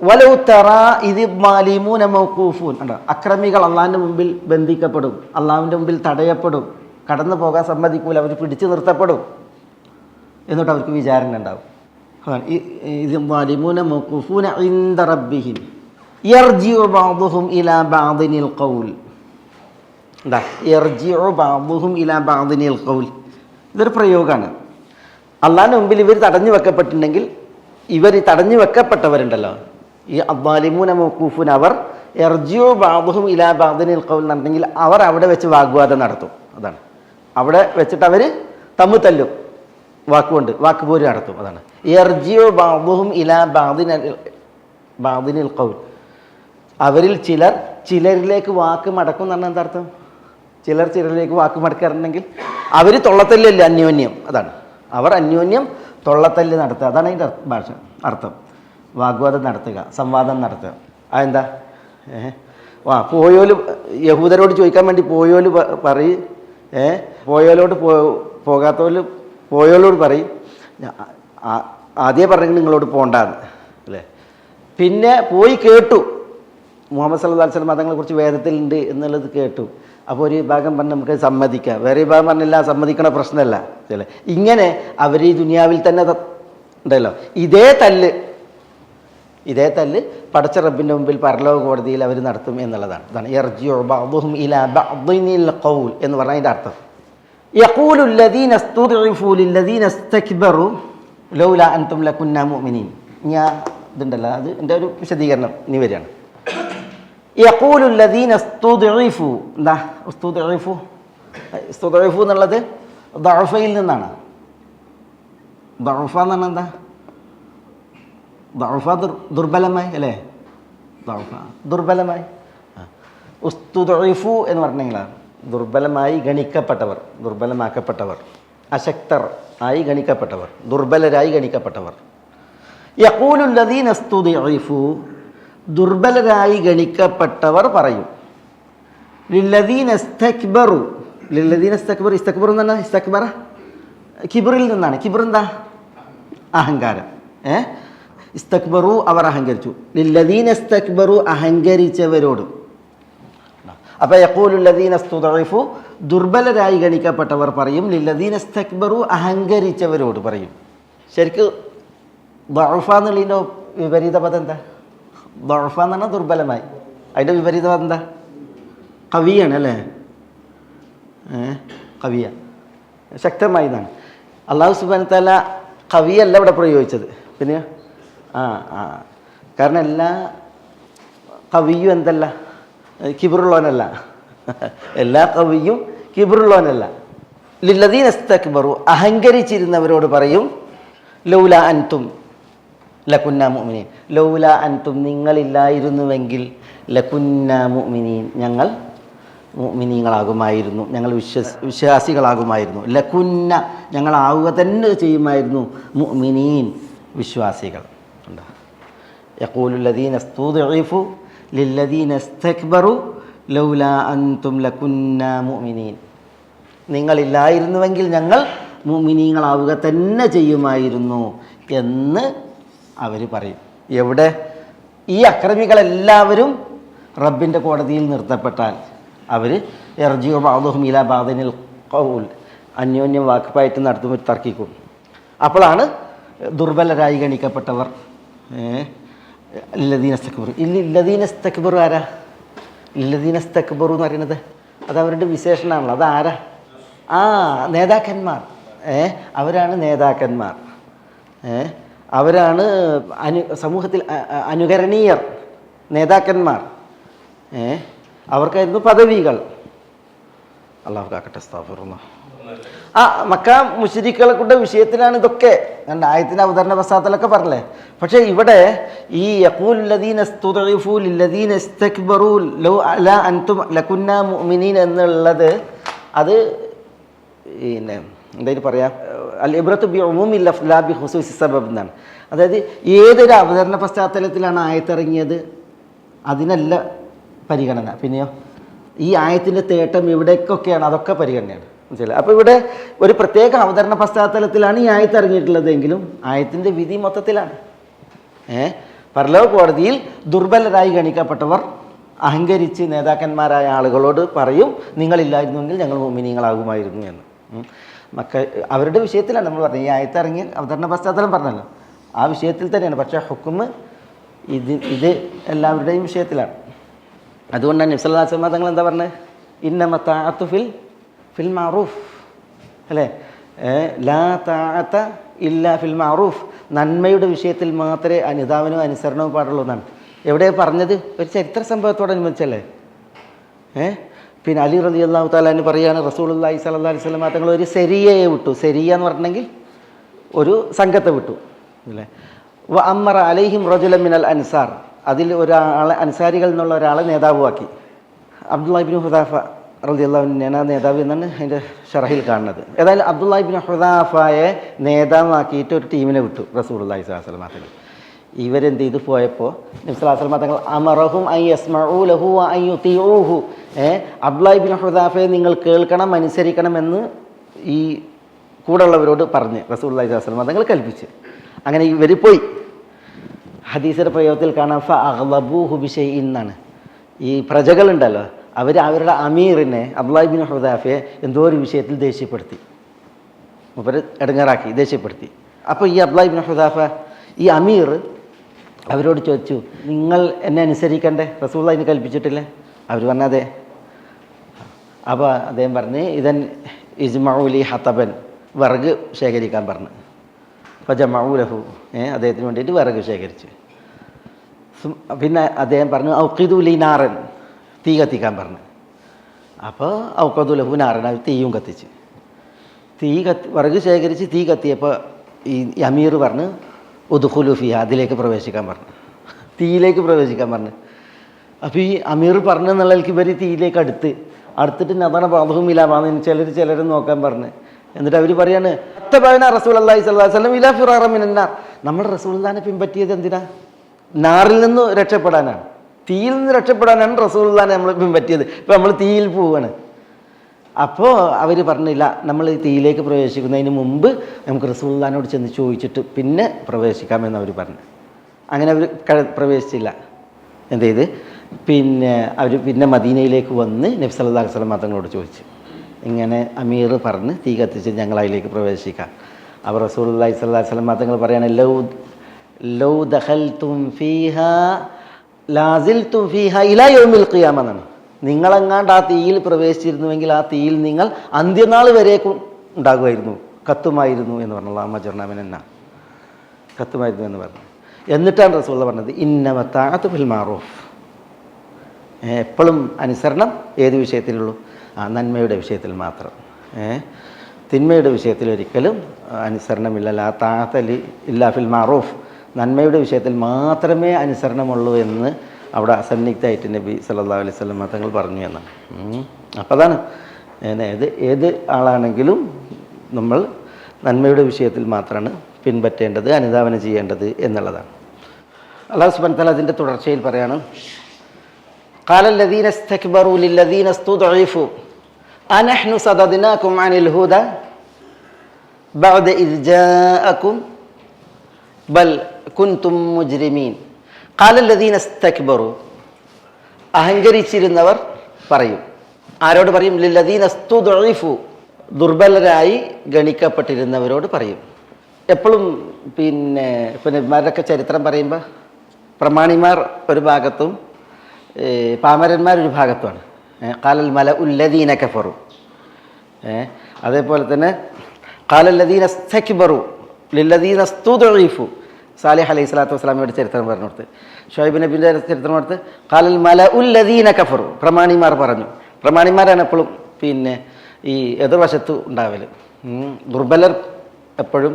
വലൗ തറ ഇദി ളാലിമൂന മൗഖൂഫൂൻ, അക്രമികൾ അള്ളാഹിൻ്റെ മുമ്പിൽ ബന്ധിക്കപ്പെടും, അള്ളാഹുവിൻ്റെ മുമ്പിൽ തടയപ്പെടും, കടന്നു പോകാൻ സമ്മതിക്കൂല, അവർ പിടിച്ചു നിർത്തപ്പെടും, എന്നിട്ട് അവർക്ക് വിചാരണ ഉണ്ടാവും. ഇദി ളാലിമൂന മൗഖൂഫൂന ഇൻദ റബ്ബിഹിം യർജിഉ ബഅ്ദുഹും ഇലാ ബഅ്ദിനിൽ ഖൗൽ. യർജിഉ ബഅ്ദുഹും ഇലാ ബഅ്ദിനിൽ ഖൗൽ, ഇതൊരു പ്രയോഗമാണ്. അള്ളാഹിൻ്റെ മുമ്പിൽ ഇവർ തടഞ്ഞു വെക്കപ്പെട്ടിട്ടുണ്ടെങ്കിൽ, ഇവർ തടഞ്ഞു വെക്കപ്പെട്ടവരുണ്ടല്ലോ, ഈ ളാലിമൂന മൗഖൂഫൂൻ, അവർ യർജിഉ ബഅ്ദുഹും ഇലാ ബഅ്ദിനിൽ ഖൗൽ എന്നുണ്ടെങ്കിൽ അവർ അവിടെ വെച്ച് വാഗ്വാദം നടത്തും. അതാണ്, അവിടെ വെച്ചിട്ട് അവർ തമ്മിൽ തല്ലും, വാക്കുപോര് നടത്തും. അതാണ് യർജിഉ ബഅ്ദുഹും ഇലാ ബഅ്ദിനിൽ ഖൗൽ. അവരിൽ ചിലരിലേക്ക് വാക്ക് മടക്കും എന്ന് പറഞ്ഞാൽ എന്താ അർത്ഥം? ചിലരിലേക്ക് വാക്ക് മടക്കാറുണ്ടെങ്കിൽ അവർ തൊള്ളത്തല്ലല്ല അന്യോന്യം. അതാണ്, അവർ അന്യോന്യം തൊള്ളത്തല്ല് നടത്തുക, അതാണ് അതിൻ്റെ അർത്ഥം. വാഗ്വാദം നടത്തുക, സംവാദം നടത്തുക. അതെന്താ, പോയോല് യഹൂദരോട് ചോദിക്കാൻ വേണ്ടി പോയോല് പറയും, പോയോലോട് പോയോലോട് പറയും, ആദ്യം പറഞ്ഞെങ്കിൽ നിങ്ങളോട് പോകണ്ടാന്ന്, അല്ലേ? പിന്നെ പോയി കേട്ടു, മുഹമ്മദ് സല്ലല്ലാഹു അലൈഹി വസല്ലം തങ്ങളെക്കുറിച്ച് വേദത്തിലുണ്ട് എന്നുള്ളത് കേട്ടു. അപ്പോൾ ഒരു വിഭാഗം പറഞ്ഞ് നമുക്ക് സമ്മതിക്കാം, വേറെ വിഭാഗം പറഞ്ഞില്ല സമ്മതിക്കണ പ്രശ്നമല്ല. ചില ഇങ്ങനെ അവർ ഈ ദുനിയാവിൽ തന്നെ ഉണ്ടല്ലോ, ഇതേ തല്ല് ഇതേ തല്ല് പടച്ച റബ്ബിൻ്റെ മുമ്പിൽ പരലോക കോടതിയിൽ അവർ നടത്തും എന്നുള്ളതാണ്. അതാണ് യർജിഉ ബഅ്ദുഹും ഇലാ ബഅ്ദിനിൽ ഖൗൽ എന്ന് പറഞ്ഞാൽ അതിൻ്റെ അർത്ഥം. യഖൂലു അല്ലദീന ഇസ്തുദ്ഇഫു ലില്ലദീന ഇസ്തക്ബറു ലൗലാ അൻതും ലകുന്നാ മുഅ്മിനീൻ. ഞാൻ ഇതുണ്ടല്ലോ, അത് എൻ്റെ ഒരു വിശദീകരണം ഇനി വരികയാണ്. യഖൂലു അല്ലദീന ഇസ്തുദ്ഇഫു, എന്താ ഇസ്തുദ്ഇഫു? ഇസ്തുദ്ഇഫു എന്നുള്ളത് ദഅഫയിൽ നിന്നാണ്. ദഅഫ എന്ന് പറഞ്ഞാൽ എന്താ? ദഅഫ ദുർബലമായി അല്ലേ? ദഅഫ ദുർബലമായി. ഉസ്തുദ്ഇഫു എന്ന് പറഞ്ഞെങ്കിലാണ് ദുർബലമായി ഗണിക്കപ്പെട്ടവർ, ദുർബലമാക്കപ്പെട്ടവർ, അശക്തർ ആയി ഗണിക്കപ്പെട്ടവർ, ദുർബലരായി ഗണിക്കപ്പെട്ടവർ. യഖൂലു അല്ലദീന ഇസ്തുദ്ഇഫു, ദുർബലരായി ഗണിക്കപ്പെട്ടവർ പറയും. ലില്ലദീന ഇസ്തക്ബറു, ലില്ലദീന ഇസ്തക്ബറു, ഇസ്തക്ബറു എന്ന് പറഞ്ഞാൽ ഇസ്തക്ബറ കിബ്റിൽ നിന്നാണ്. കിബ്ർ എന്താ? അഹങ്കാരം. ഇസ്തക്ബറു അവർ അഹങ്കരിച്ചു. ലില്ലദീന ഇസ്തക്ബറു അഹങ്കരിച്ചവരോട്. അപ്പോൾ യഖൂലു അല്ലദീന ഇസ്തുദ്ഇഫു, ദുർബലരായി ഗണിക്കപ്പെട്ടവർ പറയും. ലില്ലദീന ഇസ്തക്ബറു അഹങ്കരിച്ചവരോട് പറയും. ശരിക്ക് ദഅഫ എന്നുള്ളതിൻ്റെ വിപരീത പദം എന്താ? ദഅഫ എന്ന് പറഞ്ഞാൽ ദുർബലമായി. അതിൻ്റെ വിപരീത പദം എന്താ? കവിയാണ് അല്ലേ? കവിയ, ശക്തമായി എന്നാണ്. അല്ലാഹു സുബ്ഹാനഹു വ തആല കവിയല്ല ഇവിടെ പ്രയോഗിച്ചത്. പിന്നെ കാരണം എല്ലാ കവിയും എന്തല്ല? കിബറുള്ളവനല്ല. എല്ലാ കവിയും കിബറുള്ളവനല്ല. ലില്ലദീന ഇസ്തക്ബറു അഹങ്കരിച്ചിരുന്നവരോട് പറയും. ലൗലാ അൻതും ലകുന്നാ മുഅ്മിനീൻ, ലൗലാ അൻതും നിങ്ങളില്ലായിരുന്നുവെങ്കിൽ ലകുന്നാ മുഅ്മിനീൻ ഞങ്ങൾ മുഅ്മിനീങ്ങളാകുമായിരുന്നു, ഞങ്ങൾ വിശ്വാസികളാകുമായിരുന്നു. ലകുന്ന ഞങ്ങളാവുക തന്നെ ചെയ്യുമായിരുന്നു. മുഅ്മിനീൻ വിശ്വാസികൾ. യഖൂലു അല്ലദീന ഇസ്തുദ്ഇഫു ലില്ലദീന ഇസ്തക്ബറു ലൗലാ അൻതും ലകുന്നാ മുഅ്മിനീൻ, നിങ്ങളില്ലായിരുന്നുവെങ്കിൽ ഞങ്ങൾ മുഅ്മിനീങ്ങളാവുക തന്നെ ചെയ്യുമായിരുന്നു എന്ന് അവർ പറയും. എവിടെ? ഈ അക്രമികളെല്ലാവരും റബ്ബിൻ്റെ കോടതിയിൽ നിർത്തപ്പെട്ടാൽ അവർ യർജിഉ ബഅ്ദുഹും ഇലാ ബഅ്ദിനിൽ ഖൗൽ, അന്യോന്യം വാക്കുപായിട്ട് നടത്തുമ്പോൾ തർക്കിക്കും. അപ്പോഴാണ് ദുർബലരായി ഗണിക്കപ്പെട്ടവർ ലില്ലദീന ഇസ്തക്ബറു. ലില്ലദീന ഇസ്തക്ബറു ആരാ? ലില്ലദീന ഇസ്തക്ബറു എന്ന് പറയുന്നത് അത് അവരുടെ വിശേഷണമാണല്ലോ. അതാരാ? നേതാക്കന്മാർ. അവരാണ് നേതാക്കന്മാർ. അവരാണ് സമൂഹത്തിൽ അനുകരണീയർ, നേതാക്കന്മാർ. അവർക്കായിരുന്നു പദവികൾ. അല്ലാഹു കാക്കട്ടെ. അസ്തഗ്ഫിറുല്ലാഹ്. മക്ക മുശ്രിക്കുകളെ കൊണ്ട് വിഷയത്തിലാണ് ഇതൊക്കെ. ഞാൻ ആയത്തിൻ്റെ അവതരണ പശ്ചാത്തലമൊക്കെ പറഞ്ഞില്ലേ. പക്ഷേ ഇവിടെ ഈ യഖൂലു അല്ലദീന ഇസ്തുദ്ഇഫു ലില്ലദീന ഇസ്തക്ബറു ലൗ ലാ അൻതും ലകുന്നാ മുഅ്മിനീൻ എന്നുള്ളത് അത് പിന്നെ എന്തായാലും പറയാം, അൽ ഇബ്റത്തു ബി ഉമൂമിൽ ലഫ്ദ് ലാ ബി ഖുസൂസി സബബ് എന്നാണ്. അതായത് ഏതൊരു അവതരണ പശ്ചാത്തലത്തിലാണ് ആയത്തിറങ്ങിയത് അതിനല്ല പരിഗണന. പിന്നെയോ ഈ ആയത്തിൻ്റെ തേട്ടം എവിടേക്കൊക്കെയാണ് അതൊക്കെ പരിഗണനയാണ്. മനസ്സിലായി? അപ്പോൾ ഇവിടെ ഒരു പ്രത്യേക അവതരണ പശ്ചാത്തലത്തിലാണ് ഈ ആയത്ത് ഇറങ്ങിയിട്ടുള്ളതെങ്കിലും ആയത്തിൻ്റെ വിധി മൊത്തത്തിലാണ്. പരലോക കോടതിയിൽ ദുർബലരായി ഗണിക്കപ്പെട്ടവർ അഹങ്കരിച്ച് നേതാക്കന്മാരായ ആളുകളോട് പറയും, നിങ്ങളില്ലായിരുന്നുവെങ്കിൽ ഞങ്ങൾ മുഅ്മിനീങ്ങളാകുമായിരുന്നു എന്ന്. അവരുടെ വിഷയത്തിലാണ് നമ്മൾ പറഞ്ഞത്. ഈ ആയത്ത് ഇറങ്ങിയ അവതരണ പശ്ചാത്തലം പറഞ്ഞല്ലോ, ആ വിഷയത്തിൽ തന്നെയാണ്. പക്ഷേ ഹുക്മ് ഇത് എല്ലാവരുടെയും വിഷയത്തിലാണ്. അതുകൊണ്ടാണ് നബി സല്ലല്ലാഹു അലൈഹി വസല്ലം തങ്ങൾ എന്താ പറഞ്ഞത്? ഇന്നമ തഅത്തു ഫിൽ മഅറൂഫ് അല്ലേ? ലാ തഅത ഇല്ലാ ഫിൽ മഅറൂഫ്, നന്മയുടെ വിഷയത്തിൽ മാത്രമേ അനുധാവനവും അനുസരണവും പാടുള്ളൂ എന്നാണ്. എവിടെ പറഞ്ഞത്? ഒരു ചരിത്ര സംഭവത്തോടനുബന്ധിച്ചല്ലേ. പിന്നെ അലി റളിയല്ലാഹു തആല അൻഹു പറയാണ്, റസൂലുള്ളാഹി സ്വല്ലല്ലാഹു അലൈഹി വസല്ലം തങ്ങൾ ഒരു സെരിയയെ വിട്ടു. സെരിയ എന്ന് പറഞ്ഞിട്ടുണ്ടെങ്കിൽ ഒരു സംഘത്തെ വിട്ടു അല്ലേ. വ അമ്മറ അലൈഹിം റജുലൻ മിനൽ അൻസാർ, അതിൽ ഒരാളെ അൻസാരികളിൽ നിന്നുള്ള ഒരാളെ നേതാവുമാക്കി. അബ്ദുല്ലാഹി ഇബ്നു ഹുദാഫ റളിയല്ലാഹു അൻഹു ആ നേതാവ് എന്നാണ് അതിൻ്റെ ഷറഹിൽ കാണുന്നത്. ഏതായാലും അബ്ദുല്ലാഹി ഇബ്നു ഹുദാഫയെ നേതാവാക്കിയിട്ട് ഒരു ടീമിനെ വിട്ടു റസൂലുള്ളാഹി സ്വല്ലല്ലാഹു അലൈഹി വസല്ലം തങ്ങൾ. ഇവരെന്ത് ചെയ്ത് പോയപ്പോൾ നബി സല്ലല്ലാഹു അലൈഹി വസല്ലം തങ്ങൾ അമറഹും അൻ യസ്മഉ ലഹു വ അൻ യുതീഉഹു, അബ്ദുല്ലാഹി ഇബ്നു ഹുദാഫയെ നിങ്ങൾ കേൾക്കണം, അനുസരിക്കണമെന്ന് ഈ കൂടെയുള്ളവരോട് പറഞ്ഞ് റസൂലുള്ളാഹി സ്വല്ലല്ലാഹു അലൈഹി വസല്ലം തങ്ങൾ കൽപ്പിച്ച്. അങ്ങനെ ഇവർ പോയി. ഹദീസിൻ്റെ പ്രയോഗത്തിൽ കാണാം ഫ അഗ്ളബൂഹു ബിശൈഇൻ എന്നാണ്. ഈ പ്രജകളുണ്ടല്ലോ, അവർ അവരുടെ അമീറിനെ അബ്ദുല്ലാഹി ഇബ്നു ഹുദാഫയെ എന്തോ ഒരു വിഷയത്തിൽ ദേഷ്യപ്പെടുത്തി, മൂപ്പര് ഇടങ്ങേറാക്കി, ദേഷ്യപ്പെടുത്തി. അപ്പോൾ ഈ അബ്ദുല്ലാഹി ഇബ്നു ഹുദാഫ, ഈ അമീർ അവരോട് ചോദിച്ചു, നിങ്ങൾ എന്നെ അനുസരിക്കണ്ടേ, റസൂലുള്ളാഹി അതിന് കൽപ്പിച്ചിട്ടില്ലേ? അവർ പറഞ്ഞു അതെ. അപ്പോൾ അദ്ദേഹം പറഞ്ഞ് ഇതൻ ഇജ്മഉലി ഹതബൻ, വിറക് ശേഖരിക്കാൻ പറഞ്ഞു. അപ്പോൾ ജമഉലഹു, അദ്ദേഹത്തിന് വേണ്ടിയിട്ട് വിറക് ശേഖരിച്ചു. പിന്നെ അദ്ദേഹം പറഞ്ഞു ഔഖിദുലി നാറൻ, തീ കത്തിക്കാൻ പറഞ്ഞു. അപ്പോൾ ഔഖദുലഹു നാറൻ, അവർ തീയും കത്തിച്ച്. വിറക് ശേഖരിച്ച് തീ കത്തിയപ്പോൾ ഈ അമീർ പറഞ്ഞു ഉദ്ഖുലു ഫിഹ, അതിലേക്ക് പ്രവേശിക്കാൻ പറഞ്ഞു, തീയിലേക്ക് പ്രവേശിക്കാൻ പറഞ്ഞു. അപ്പോൾ ഈ അമീർ പറഞ്ഞെന്നുള്ളതിലേക്ക് ഇവർ തീയിലേക്ക് അടുത്തിട്ട് നദന ബാധുവും ഇലാബാന്ന് ചിലർ നോക്കാൻ പറഞ്ഞു. എന്നിട്ട് അവർ പറയാണ് റസൂലുള്ളാഹി സ്വല്ലല്ലാഹു അലൈഹി വസല്ലം ഇലാ ഫിറാറ മിനന്നാർ, നമ്മൾ റസൂലുള്ളാഹിനെ പിൻപറ്റിയത് എന്തിനാ? നാറിൽ നിന്ന് രക്ഷപ്പെടാനാണ്, തീയിൽ നിന്ന് രക്ഷപ്പെടാനാണ് റസൂലുള്ളാഹിനെ നമ്മൾ പിൻപറ്റിയത്. ഇപ്പം നമ്മൾ തീയിൽ പോവുകയാണ്. അപ്പോൾ അവർ പറഞ്ഞില്ല, നമ്മൾ ഈ തീയിലേക്ക് പ്രവേശിക്കുന്നതിന് മുമ്പ് നമുക്ക് റസൂലുള്ളാഹിനോട് ചെന്ന് ചോദിച്ചിട്ട് പിന്നെ പ്രവേശിക്കാമെന്ന് അവർ പറഞ്ഞു. അങ്ങനെ അവർ പ്രവേശിച്ചില്ല. എന്ത് ചെയ്ത് പിന്നെ അവർ പിന്നെ മദീനയിലേക്ക് വന്ന് നബി സല്ലല്ലാഹു അലൈഹി വസല്ലം തങ്ങളോട് ചോദിച്ചു, ഇങ്ങനെ അമീർ പറഞ്ഞ് തീ കത്തിച്ച് ഞങ്ങൾ അതിലേക്ക് പ്രവേശിക്കാം. അപ്പോൾ റസൂലുള്ളാഹി സ്വല്ലല്ലാഹു അലൈഹി വസല്ലം തങ്ങൾ പറയാണ് ലൗ ദഖൽതും ഫീഹാ ലാസിൽതും ഫീഹാ ഇലാ യൗമിൽ ഖിയാമ എന്നാണ്. നിങ്ങളെങ്ങാണ്ട് ആ തീയിൽ പ്രവേശിച്ചിരുന്നുവെങ്കിൽ ആ തീയിൽ നിങ്ങൾ അന്ത്യനാൾ വരേക്കും ഉണ്ടാകുമായിരുന്നു, കത്തുമായിരുന്നു എന്ന് പറഞ്ഞു. അല്ലാഹുമ്മ അജ്ർനാ മിനന്നാ, കത്തുമായിരുന്നു എന്ന് പറഞ്ഞു. എന്നിട്ടാണ് റസൂലുള്ളാഹി പറഞ്ഞത് ഇന്നമ തഅതു ബിൽ മഅറൂഫ്, എപ്പോഴും അനുസരണം ഏത് വിഷയത്തിലുള്ളൂ? നന്മയുടെ വിഷയത്തിൽ മാത്രം. തിന്മയുടെ വിഷയത്തിൽ ഒരിക്കലും അനുസരണമില്ല. ലാ തഅത ഇല്ലാ ഫിൽ മഅറൂഫ്, നന്മയുടെ വിഷയത്തിൽ മാത്രമേ അനുസരണമുള്ളൂ എന്ന് അവിടെ അസന്നിഗ്ധമായിട്ട് നബി സല്ലല്ലാഹു അലൈഹി വസല്ലം തങ്ങൾ പറഞ്ഞു എന്നാണ്. അപ്പോൾ അതാണ് ഏത് ആളാണെങ്കിലും നമ്മൾ നന്മയുടെ വിഷയത്തിൽ മാത്രമാണ് പിൻപറ്റേണ്ടത്, അനുധാവനം ചെയ്യേണ്ടത് എന്നുള്ളതാണ്. അല്ലാഹു സുബ്ഹാനഹു വ തആല അതിൻ്റെ തുടർച്ചയിൽ പറയാണ്, ഖാല അല്ലദീന ഇസ്തക്ബറു ലില്ലദീന ഇസ്തുദ്ഇഫു അനഹ്നു സദദ്നാകും അനിൽ ഹുദാ ബഅദ ഇദ് ജാഅകും ബൽ കുൻതും മുജ്രിമീൻ. ഖാല അല്ലദീന ഇസ്തക്ബറു, അഹങ്കരിച്ചിരുന്നവർ പറയും. ആരോട് പറയും? ലില്ലദീന ഇസ്തുദ്ഇഫു, ദുർബലരായി ഗണിക്കപ്പെട്ടിരുന്നവരോട് പറയും. എപ്പോഴും പിന്നെ നബിമാരുടെയൊക്കെ ചരിത്രം പറയുമ്പോൾ പ്രമാണിമാർ ഒരു ഭാഗത്തും പാമരന്മാരൊരു ഭാഗത്തുമാണ്. ഖാലൽ മലഉല്ലദീന കഫറു. അതേപോലെ തന്നെ ഖാലല്ലദീന ഇസ്തക്ബറു ലില്ലദീന ഇസ്തുദ്ഇഫു, സാലിഹ് അലൈഹി സ്വലാത്തു വസ്സലാമയുടെ ചരിത്രം പറഞ്ഞു കൊടുത്ത്, ഷുഐബ് നബിൻ്റെ ചരിത്രം കൊടുത്ത് ഖാലൽ മലഉല്ലദീന കഫറു, പ്രമാണിമാർ പറഞ്ഞു. പ്രമാണിമാരാണ് എപ്പോഴും പിന്നെ ഈ എതിർവശത്ത് ഉണ്ടാവൽ. ദുർബലർ എപ്പോഴും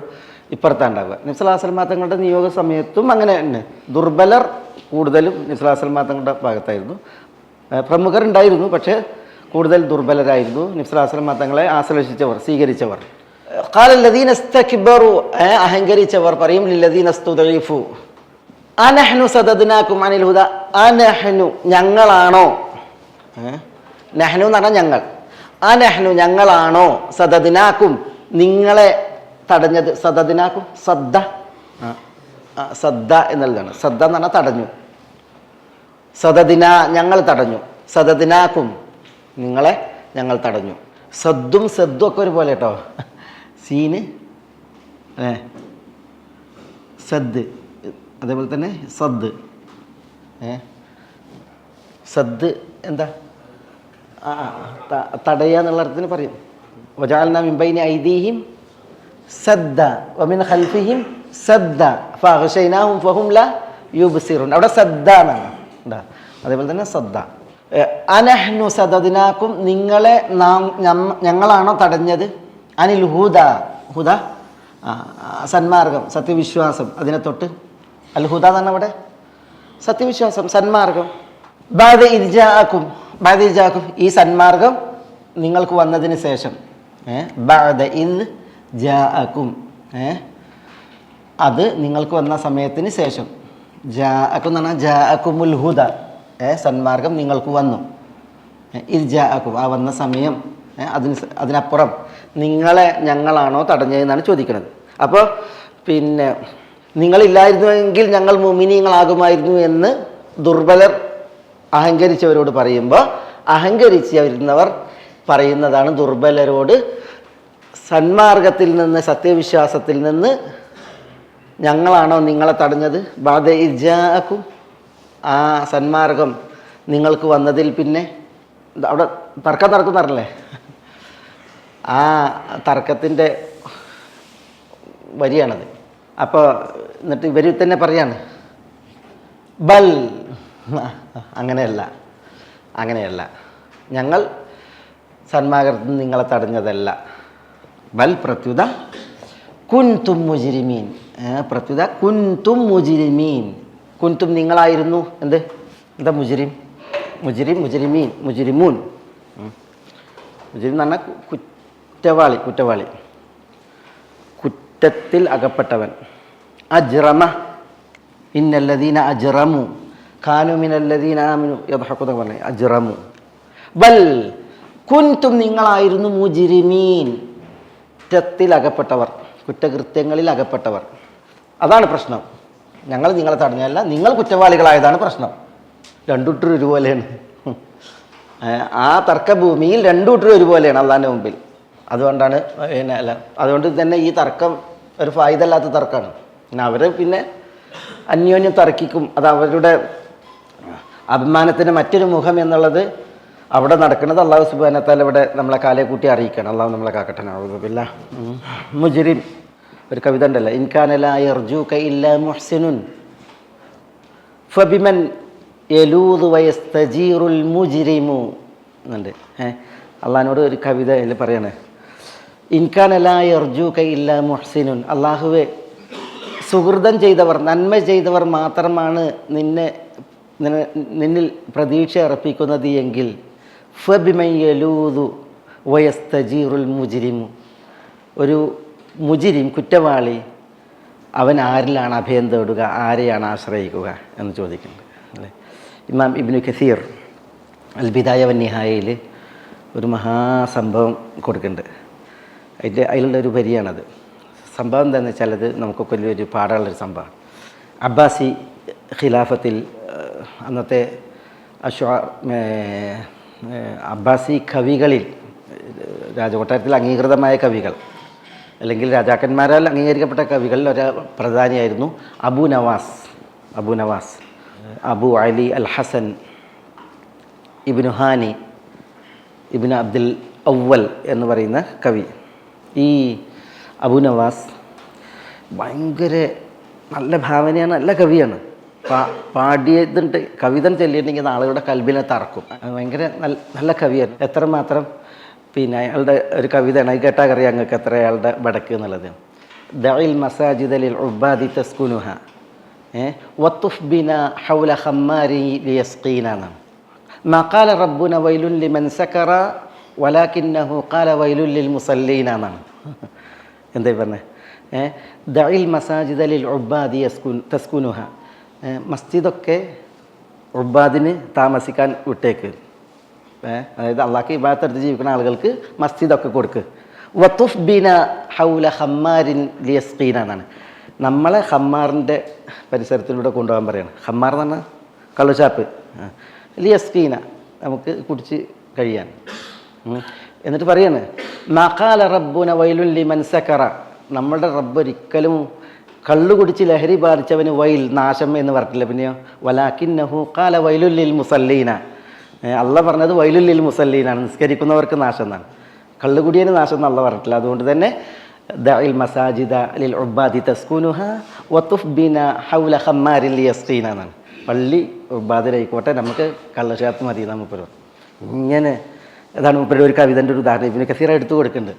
ഇപ്പുറത്താണ് ഉണ്ടാവുക. നബി സല്ലല്ലാഹു അലൈഹി വസല്ലം തങ്ങളുടെ നിയോഗ സമയത്തും അങ്ങനെ തന്നെ ദുർബലർ കൂടുതലും നബി സല്ലല്ലാഹു അലൈഹി വസല്ലം തങ്ങളുടെ ഭാഗത്തായിരുന്നു. പ്രമുഖരുണ്ടായിരുന്നു, പക്ഷേ കൂടുതൽ ദുർബലരായിരുന്നു നബി സല്ലല്ലാഹു അലൈഹി വസല്ലം തങ്ങളെ ആശ്ലേഷിച്ചവർ, സ്വീകരിച്ചവർ. ഖാലല്ലദീന ഇസ്തക്ബറു, അഹങ്കരിച്ചവർ പറയും ലില്ലദീന ഇസ്തുദ്ഇഫു അനഹ്നു സദദ്നാകും അനിൽ ഹുദാ, അനഹ്നു ഞങ്ങളാണോ, നഹ്നു എന്ന് പറഞ്ഞാൽ ഞങ്ങൾ, അനഹ്നു ഞങ്ങളാണോ, സദദ്നാകും നിങ്ങളെ തടഞ്ഞത്. സദദ്നാകും സദ്ദ, സദ്ദ എന്നുള്ളതാണ്. സദ്ദ എന്ന് പറഞ്ഞാൽ തടഞ്ഞു. സദദിന ഞങ്ങൾ തടഞ്ഞു, സദദിനാക്കും നിങ്ങളെ ഞങ്ങൾ തടഞ്ഞു. സദ്ദും സദ്ദും ഒക്കെ ഒരുപോലെ കേട്ടോ. സീന് സദ്, അതേപോലെ തന്നെ സദ്. സദ് എന്താ? തടയുക എന്നുള്ള അർത്ഥത്തിന് പറയും. വജഅൽനാ മിൻ ബൈനി ഐദീഹിം സദ്ദ വമിൻ ഖൽഫിഹിം സദ്ദ ഫഅഗ്ശൈനാഹും ഫഹും ലാ യുബ്സിറൂൻ. അവിടെ സദ്ദ എന്നാണ്. അതേപോലെ തന്നെ സദ്ദ. അനഹ്നു സദദ്നാകും നിങ്ങളെ ഞങ്ങളാണോ തടഞ്ഞത്? അനിൽ ഹുദ, ഹുദ സന്മാർഗം, സത്യവിശ്വാസം. അതിനെ തൊട്ട് അൽ ഹുദ എന്നാണ് അവിടെ സത്യവിശ്വാസം, സന്മാർഗം. ബഅദ ഇദ് ജാഅകും, ബഅദ ഇദ് ജാഅകും ഈ സന്മാർഗം നിങ്ങൾക്ക് വന്നതിന് ശേഷം. ബഅദ ഇദ് ജാഅകും അത് നിങ്ങൾക്ക് വന്ന സമയത്തിന് ശേഷം. ജാഅകും എന്ന് പറഞ്ഞാൽ ജാഅകുമുൽ ഹുദ, സന്മാർഗം നിങ്ങൾക്ക് വന്നു. ഇദ് ജാഅകും ആ വന്ന സമയം. അതിനപ്പുറം നിങ്ങളെ ഞങ്ങളാണോ തടഞ്ഞതെന്നാണ് ചോദിക്കുന്നത്. അപ്പോൾ പിന്നെ നിങ്ങളില്ലായിരുന്നുവെങ്കിൽ ഞങ്ങൾ മുഅ്മിനീങ്ങളാകുമായിരുന്നു എന്ന് ദുർബലർ അഹങ്കരിച്ചവരോട് പറയുമ്പോൾ, അഹങ്കരിച്ചവരുന്നവർ പറയുന്നതാണ് ദുർബലരോട് സന്മാർഗത്തിൽ നിന്ന്, സത്യവിശ്വാസത്തിൽ നിന്ന് ഞങ്ങളാണോ നിങ്ങളെ തടഞ്ഞത്? ബാദ ഇജാഅക്കും, ആ സന്മാർഗം നിങ്ങൾക്ക് വന്നതിൽ പിന്നെ. അവിടെ തർക്കം നടക്കുന്നറില്ലേ? ആ തർക്കത്തിൻ്റെ വരിയാണത്. അപ്പോൾ എന്നിട്ട് ഇവർ തന്നെ പറയാണ് ബൽ, അങ്ങനെയല്ല, ഞങ്ങൾ സന്മാർഗത്തിൽ നിങ്ങളെ തടഞ്ഞതല്ല. ബൽ പ്രത്യുത കുൻതും മുജ്രിമീൻ, പ്രത്യുത കുൻതും മുജ്രിമീൻ, കുൻതും നിങ്ങളായിരുന്നു എന്താ മുജ്രിമീൻ, മുജ്രിമൂൻ. മുജ്രിം എന്ന് പറഞ്ഞാൽ കുറ്റവാളി, കുറ്റത്തിൽ അകപ്പെട്ടവൻ. അജ്റമ ഇന്നല്ലദീന അജ്റമു കാനു മിനല്ലദീന ആമനു യദ്ഹഖൂന പറഞ്ഞ അജ്റമു. ബൽ കുൻതും നിങ്ങളായിരുന്നു മുജ്രിമീൻ, കുറ്റത്തിൽ അകപ്പെട്ടവർ, കുറ്റകൃത്യങ്ങളിൽ അകപ്പെട്ടവർ. അതാണ് പ്രശ്നം. ഞങ്ങൾ നിങ്ങളെ തടഞ്ഞല്ല, നിങ്ങൾ കുറ്റവാളികളായതാണ് പ്രശ്നം. രണ്ടുകൂട്ടരും ഒരുപോലെയാണ്. ആ തർക്കഭൂമിയിൽ രണ്ടുകൂട്ടരും ഒരുപോലെയാണ് അള്ളാഹിൻ്റെ മുമ്പിൽ. അതുകൊണ്ടാണ് അതുകൊണ്ട് തന്നെ ഈ തർക്കം ഒരു ഫായിദല്ലാത്ത തർക്കമാണ്. പിന്നെ അവർ പിന്നെ അന്യോന്യം തർക്കിക്കും. അത് അവരുടെ അഭിമാനത്തിൻ്റെ മറ്റൊരു മുഖം എന്നുള്ളത് അവിടെ നടക്കുന്നത് അള്ളാഹു സുബ്ഹാനഹു വ തആല ഇവിടെ നമ്മളെ കാലേ കൂട്ടി അറിയിക്കണം. അള്ളാഹു നമ്മളെ കാക്കട്ടെ. നഊദുബില്ലാ. മുജ്രിം ഒരു കവിത ഉണ്ടല്ലോ, ഇൻകാന ലാ യർജൂക ഇല്ലാ മുഹ്സിനുൻ ഫബിമൻ യലൂദു വയസ്തജീറുൽ മുജ്രിമു എന്നുണ്ട്. അള്ളാഹിനോട് ഒരു കവിത അതിൽ പറയാണ്, ഇൻകാന ലാ യർജൂക ഇല്ലാ മുഹ്സിനുൻ, അള്ളാഹുവെ സുഹൃതം ചെയ്തവർ, നന്മ ചെയ്തവർ മാത്രമാണ് നിന്നിൽ പ്രതീക്ഷ അർപ്പിക്കുന്നത് എങ്കിൽ ഫബിമൻ യലൂദു വയസ്തജീറുൽ മുജ്രിമു, ഒരു മുജ്രിം കുറ്റവാളി അവൻ ആരിലാണ് അഭയം തേടുക, ആരെയാണ് ആശ്രയിക്കുക എന്ന് ചോദിക്കുന്നുണ്ട് അല്ലേ. ഇമാം ഇബ്നു കസീർ അൽ ബിദായ വന്നിഹായയിൽ ഒരു മഹാസംഭവം കൊടുക്കുന്നുണ്ട്. അതിലുള്ള ഒരു വരിയാണത്. സംഭവം എന്താണെന്ന് വെച്ചാൽ അത് നമുക്കൊക്കെ വലിയൊരു പാഠമുള്ളൊരു സംഭവം. അബ്ബാസി ഖിലാഫത്തിൽ അന്നത്തെ അബ്ബാസി കവികളിൽ, രാജകൊട്ടാരത്തിൽ അംഗീകൃതമായ കവികൾ അല്ലെങ്കിൽ രാജാക്കന്മാരാൽ അംഗീകരിക്കപ്പെട്ട കവികളിൽ ഒരു പ്രധാനിയായിരുന്നു അബു നവാസ്, അബു അലി അൽ ഹസൻ ഇബ്നു ഹാനി ഇബ്നു അബ്ദുൽ അവ്വൽ എന്ന് പറയുന്ന കവി. ഈ അബു നവാസ് ഭയങ്കര നല്ല ഭാവനയാണ്, നല്ല കവിയാണ്. പാടിയതുണ്ട്, കവിത ചൊല്ലിയിട്ടുണ്ടെങ്കിൽ ആളുകളുടെ കൽബിനെ തറക്കും. ഭയങ്കര നല്ല കവിയാണ്. എത്രമാത്രം പിന്നെ അയാളുടെ ഒരു കവിതയാണ്, അത് കേട്ടാൽ അറിയാം ഞങ്ങൾക്ക് എത്ര അയാളുടെ വടക്ക് എന്നുള്ളത്. ദഇൽ മസാജിദ ലിൽ ഉബാദി തസ്കുനുഹ വത്തുഫ് ബിന ഹൗല ഖമ്മാരി ലിയസ്ഖീന. മാ ഖാല റബ്ബുന വൈലുൻ ലിമൻ സകറ വലാകിന്നഹു ഖാല വൈലുൻ ലിൽ മുസല്ലീന എന്നാണ്. എന്താ പറഞ്ഞത്? ദഇൽ മസാജിദ ലിൽ ഉബാദി തസ്കുനുഹ, മസ്ജിദൊക്കെ ഉബാദിന് താമസിക്കാൻ വിട്ടേക്ക്. അതായത് അള്ളാഹ്ക്ക് ഇബാദത്തെടുത്ത് ജീവിക്കുന്ന ആളുകൾക്ക് മസ്ജിദൊക്കെ കൊടുക്ക്. വത്തുഫ് ബിന ഹൗല ഖമ്മാരിൻ ലിയസ്ഖീന എന്നാണ്. നമ്മളെ ഖമ്മാറിൻ്റെ പരിസരത്തിലൂടെ കൊണ്ടുപോകാൻ പറയണം. ഖമ്മാർ എന്ന് പറഞ്ഞാൽ കള്ളുചാപ്പ്. ലിയസ്ഖീന നമുക്ക് കുടിച്ച് കഴിയാൻ. എന്നിട്ട് പറയാണ്, മഖാല റബ്ബുന വൈലുൻ ലിമൻ സകറ, നമ്മളുടെ റബ്ബ് ഒരിക്കലും കള്ളു കുടിച്ച് ലഹരി ബാധിച്ചവന് വൈൽ നാശം എന്ന് പറഞ്ഞിട്ടില്ല. പിന്നെയോ വലാകിന്നഹു ഖാല വൈലുൽ ലിൽ മുസല്ലീന, അള്ളാഹ് പറഞ്ഞത് വൈലുൽ ലിൽ മുസല്ലീനാണ്, നിസ്കരിക്കുന്നവർക്ക് നാശം എന്നാണ്. കള്ളുകുടിയന് നാശം എന്ന് അള്ളാഹ് പറഞ്ഞിട്ടില്ല. അതുകൊണ്ട് തന്നെ ദഇൽ മസാജിദ ലിൽ ഉബാദി തസ്കുനുഹ വത്തുഫ് ബിന ഹൗല ഖമ്മാരിൻ ലിയസ്ഖീന എന്നാണ്. പള്ളി ഉബാദിലായിക്കോട്ടെ, നമുക്ക് കള്ളശാത്ത് മതി നമുക്ക്. ഇങ്ങനെ അതാണ് മുപ്പരുടെ ഒരു കവിതൻ്റെ ഒരു ഉദാഹരണം ഇബ്നു കസീർ എടുത്തു കൊടുക്കുന്നുണ്ട്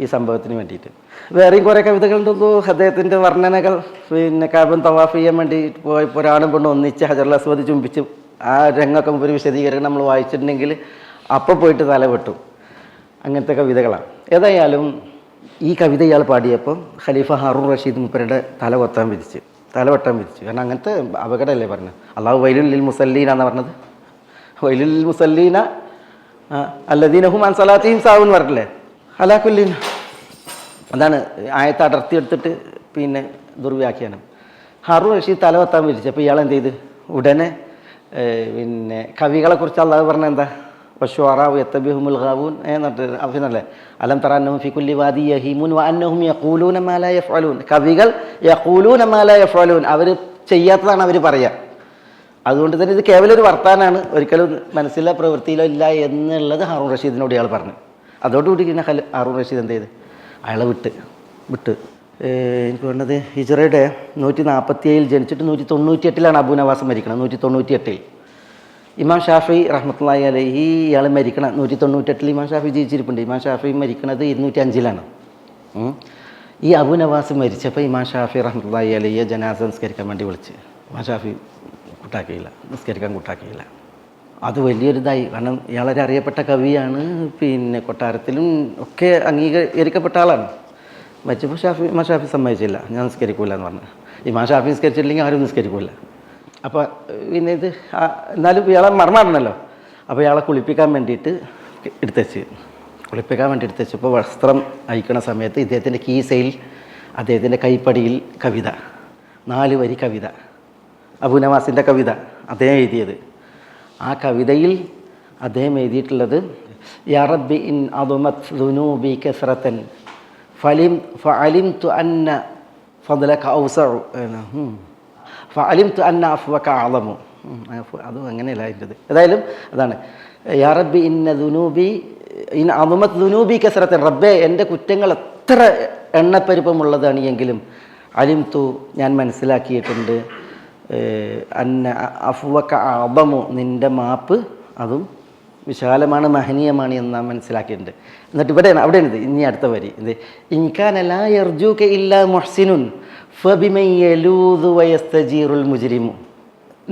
ഈ സംഭവത്തിന് വേണ്ടിയിട്ട്. വേറെയും കുറേ കവിതകളുണ്ടോ അദ്ദേഹത്തിൻ്റെ വർണ്ണനകൾ. പിന്നെ കാബൻ തവാഫ് ചെയ്യാൻ വേണ്ടി പോയപ്പോൾ ഒരാളും കൊണ്ട് ഒന്നിച്ച് ഹജറുൽ അസ്വദ് ചുംബിച്ച് ആ രംഗമൊക്കെ ഒരു വിശദീകരണം നമ്മൾ വായിച്ചിട്ടുണ്ടെങ്കിൽ അപ്പോൾ പോയിട്ട് തല വെട്ടും. അങ്ങനത്തെ കവിതകളാണ്. ഏതായാലും ഈ കവിത ഇയാൾ പാടിയപ്പോൾ ഖലീഫ ഹാറൂൺ റഷീദ് മുപ്പരുടെ തല വെട്ടാൻ വിധിച്ചു. കാരണം അങ്ങനത്തെ അപകടമല്ലേ പറഞ്ഞത്. അള്ളാഹു വൈലുൽ ലിൽ മുസല്ലീന എന്ന് പറഞ്ഞത്. വൈലുൽ ലിൽ മുസല്ലീന അല്ലദീന ഹും അൻ സലാത്തിഹിം സാഹൂൻ പറഞ്ഞില്ലേ. അലാകുല്ലീൻ അതാണ് ആയത്ത് അടർത്തിയെടുത്തിട്ട് പിന്നെ ദുർവ്യാഖ്യാനം. ഹാറൂൺ റഷീദ് തല വെത്താൻ വിധിച്ചപ്പോൾ ഇയാൾ എന്ത് ചെയ്ത് ഉടനെ പിന്നെ കവികളെക്കുറിച്ച് അള്ളാഹു പറഞ്ഞ എന്താ, വശുഅറാഉ യത്തബിഹുമുൽ ഗാവൂൻ എന്നിട്ട് അഫിനല്ലേ അലം തറ അന്നഹും ഫീ കുല്ലി വാദി യഹീമുൻ വഅന്നഹും യഖൂലൂന മാ ലാ യഫ്അലൂൻ. കവികൾ യഖൂലൂന മാ ലാ യഫ്അലൂൻ, അവർ ചെയ്യാത്തതാണ് അവർ പറയുക. അതുകൊണ്ട് തന്നെ ഇത് കേവലം ഒരു വർത്താനാണ്, ഒരിക്കലും മനസ്സിലോ പ്രവൃത്തിയിലോ ഇല്ല എന്നുള്ളത് ഹാറൂൺ റഷീദിനോട് ഇയാൾ പറഞ്ഞു. അതോടുകൂടി പിന്നെ ഹാറൂൺ റഷീദ് എന്ത് ചെയ്ത് അയാളെ വിട്ട് എനിക്ക് വേണ്ടത് ഹിജ്റയുടെ 147 ജനിച്ചിട്ട് 198 അബൂ നവാസ് മരിക്കണം. 198 ഇമാം ഷാഫി റഹ്മത്തുള്ളാഹി അലൈഹി ഇയാൾ മരിക്കണം 198 ഇമാം ഷാഫി ജീവിച്ചിരിപ്പുണ്ട്. ഇമാം ഷാഫി മരിക്കുന്നത് 205 ഈ അബൂ നവാസ് മരിച്ചപ്പോൾ ഇമാം ഷാഫി റഹ്മത്തുള്ളാഹി അലൈഹിയെ ജനാസ നിസ്കരിക്കാൻ വേണ്ടി വിളിച്ച് ഇമാം ഷാഫി നിസ്കരിക്കാൻ കൂട്ടാക്കിയില്ല. അത് വലിയൊരിതായി. കാരണം ഇയാളൊരു അറിയപ്പെട്ട കവിയാണ്, പിന്നെ കൊട്ടാരത്തിലും ഒക്കെ അംഗീകരിക്കപ്പെട്ട ആളാണ്. മരിച്ചപ്പോൾ ഇമാം ഷാഫി സമ്മതിച്ചില്ല, ഞാൻ നിസ്കരിക്കൂല എന്ന് പറഞ്ഞു. ഇമാം ഷാഫി നിസ്കരിച്ചില്ലെങ്കിൽ ആരും നിസ്കരിക്കൂല. അപ്പോൾ പിന്നെ ഇത് എന്നാലും ഇയാളെ മറമാറണല്ലോ. അപ്പോൾ ഇയാളെ കുളിപ്പിക്കാൻ വേണ്ടി എടുത്തുവെച്ചപ്പോൾ വസ്ത്രം അയക്കണ സമയത്ത് ഇദ്ദേഹത്തിൻ്റെ കീസയിൽ അദ്ദേഹത്തിൻ്റെ കൈപ്പടിയിൽ കവിത, 4 വരി കവിത, അബൂ നവാസിൻ്റെ കവിത അദ്ദേഹം എഴുതിയത്. ആ കവിതയിൽ അദ്ദേഹം എഴുതിയിട്ടുള്ളത് യാ റബ്ബി ഇൻ അദമത് ദുനൂബി കസ്റതൻ ഫഅലിംതു അന്ന ഫദ്ലക ഔസഉ ഫഅലിംതു അന്ന അഫ്വക അഅലമു. അതും അങ്ങനെയല്ല അതിൻ്റെത്. ഏതായാലും അതാണ് യാ റബ്ബി ഇൻ അദമത് ദുനൂബി കസ്റതൻ, റബ്ബേ എൻ്റെ കുറ്റങ്ങൾ എത്ര എണ്ണപ്പെരുപ്പമുള്ളതാണ് എങ്കിലും അലിംതു ഞാൻ മനസ്സിലാക്കിയിട്ടുണ്ട്, അന്ന അഫ്വക അഅദമു നിൻ്റെ മാപ്പ് അതും വിശാലമാണ് മഹനീയമാണ് എന്ന് നാം മനസ്സിലാക്കിയിട്ടുണ്ട്. എന്നിട്ട് അവിടെയാണ് ഇത് ഇനി അടുത്ത വരി ഇത് ഇൻകാന ലാ യർജൂക ഇല്ലാ മുഹ്സിനുൻ ഫബിമൻ യലൂദു വയസ്തജീറുൽ മുജ്രിമു.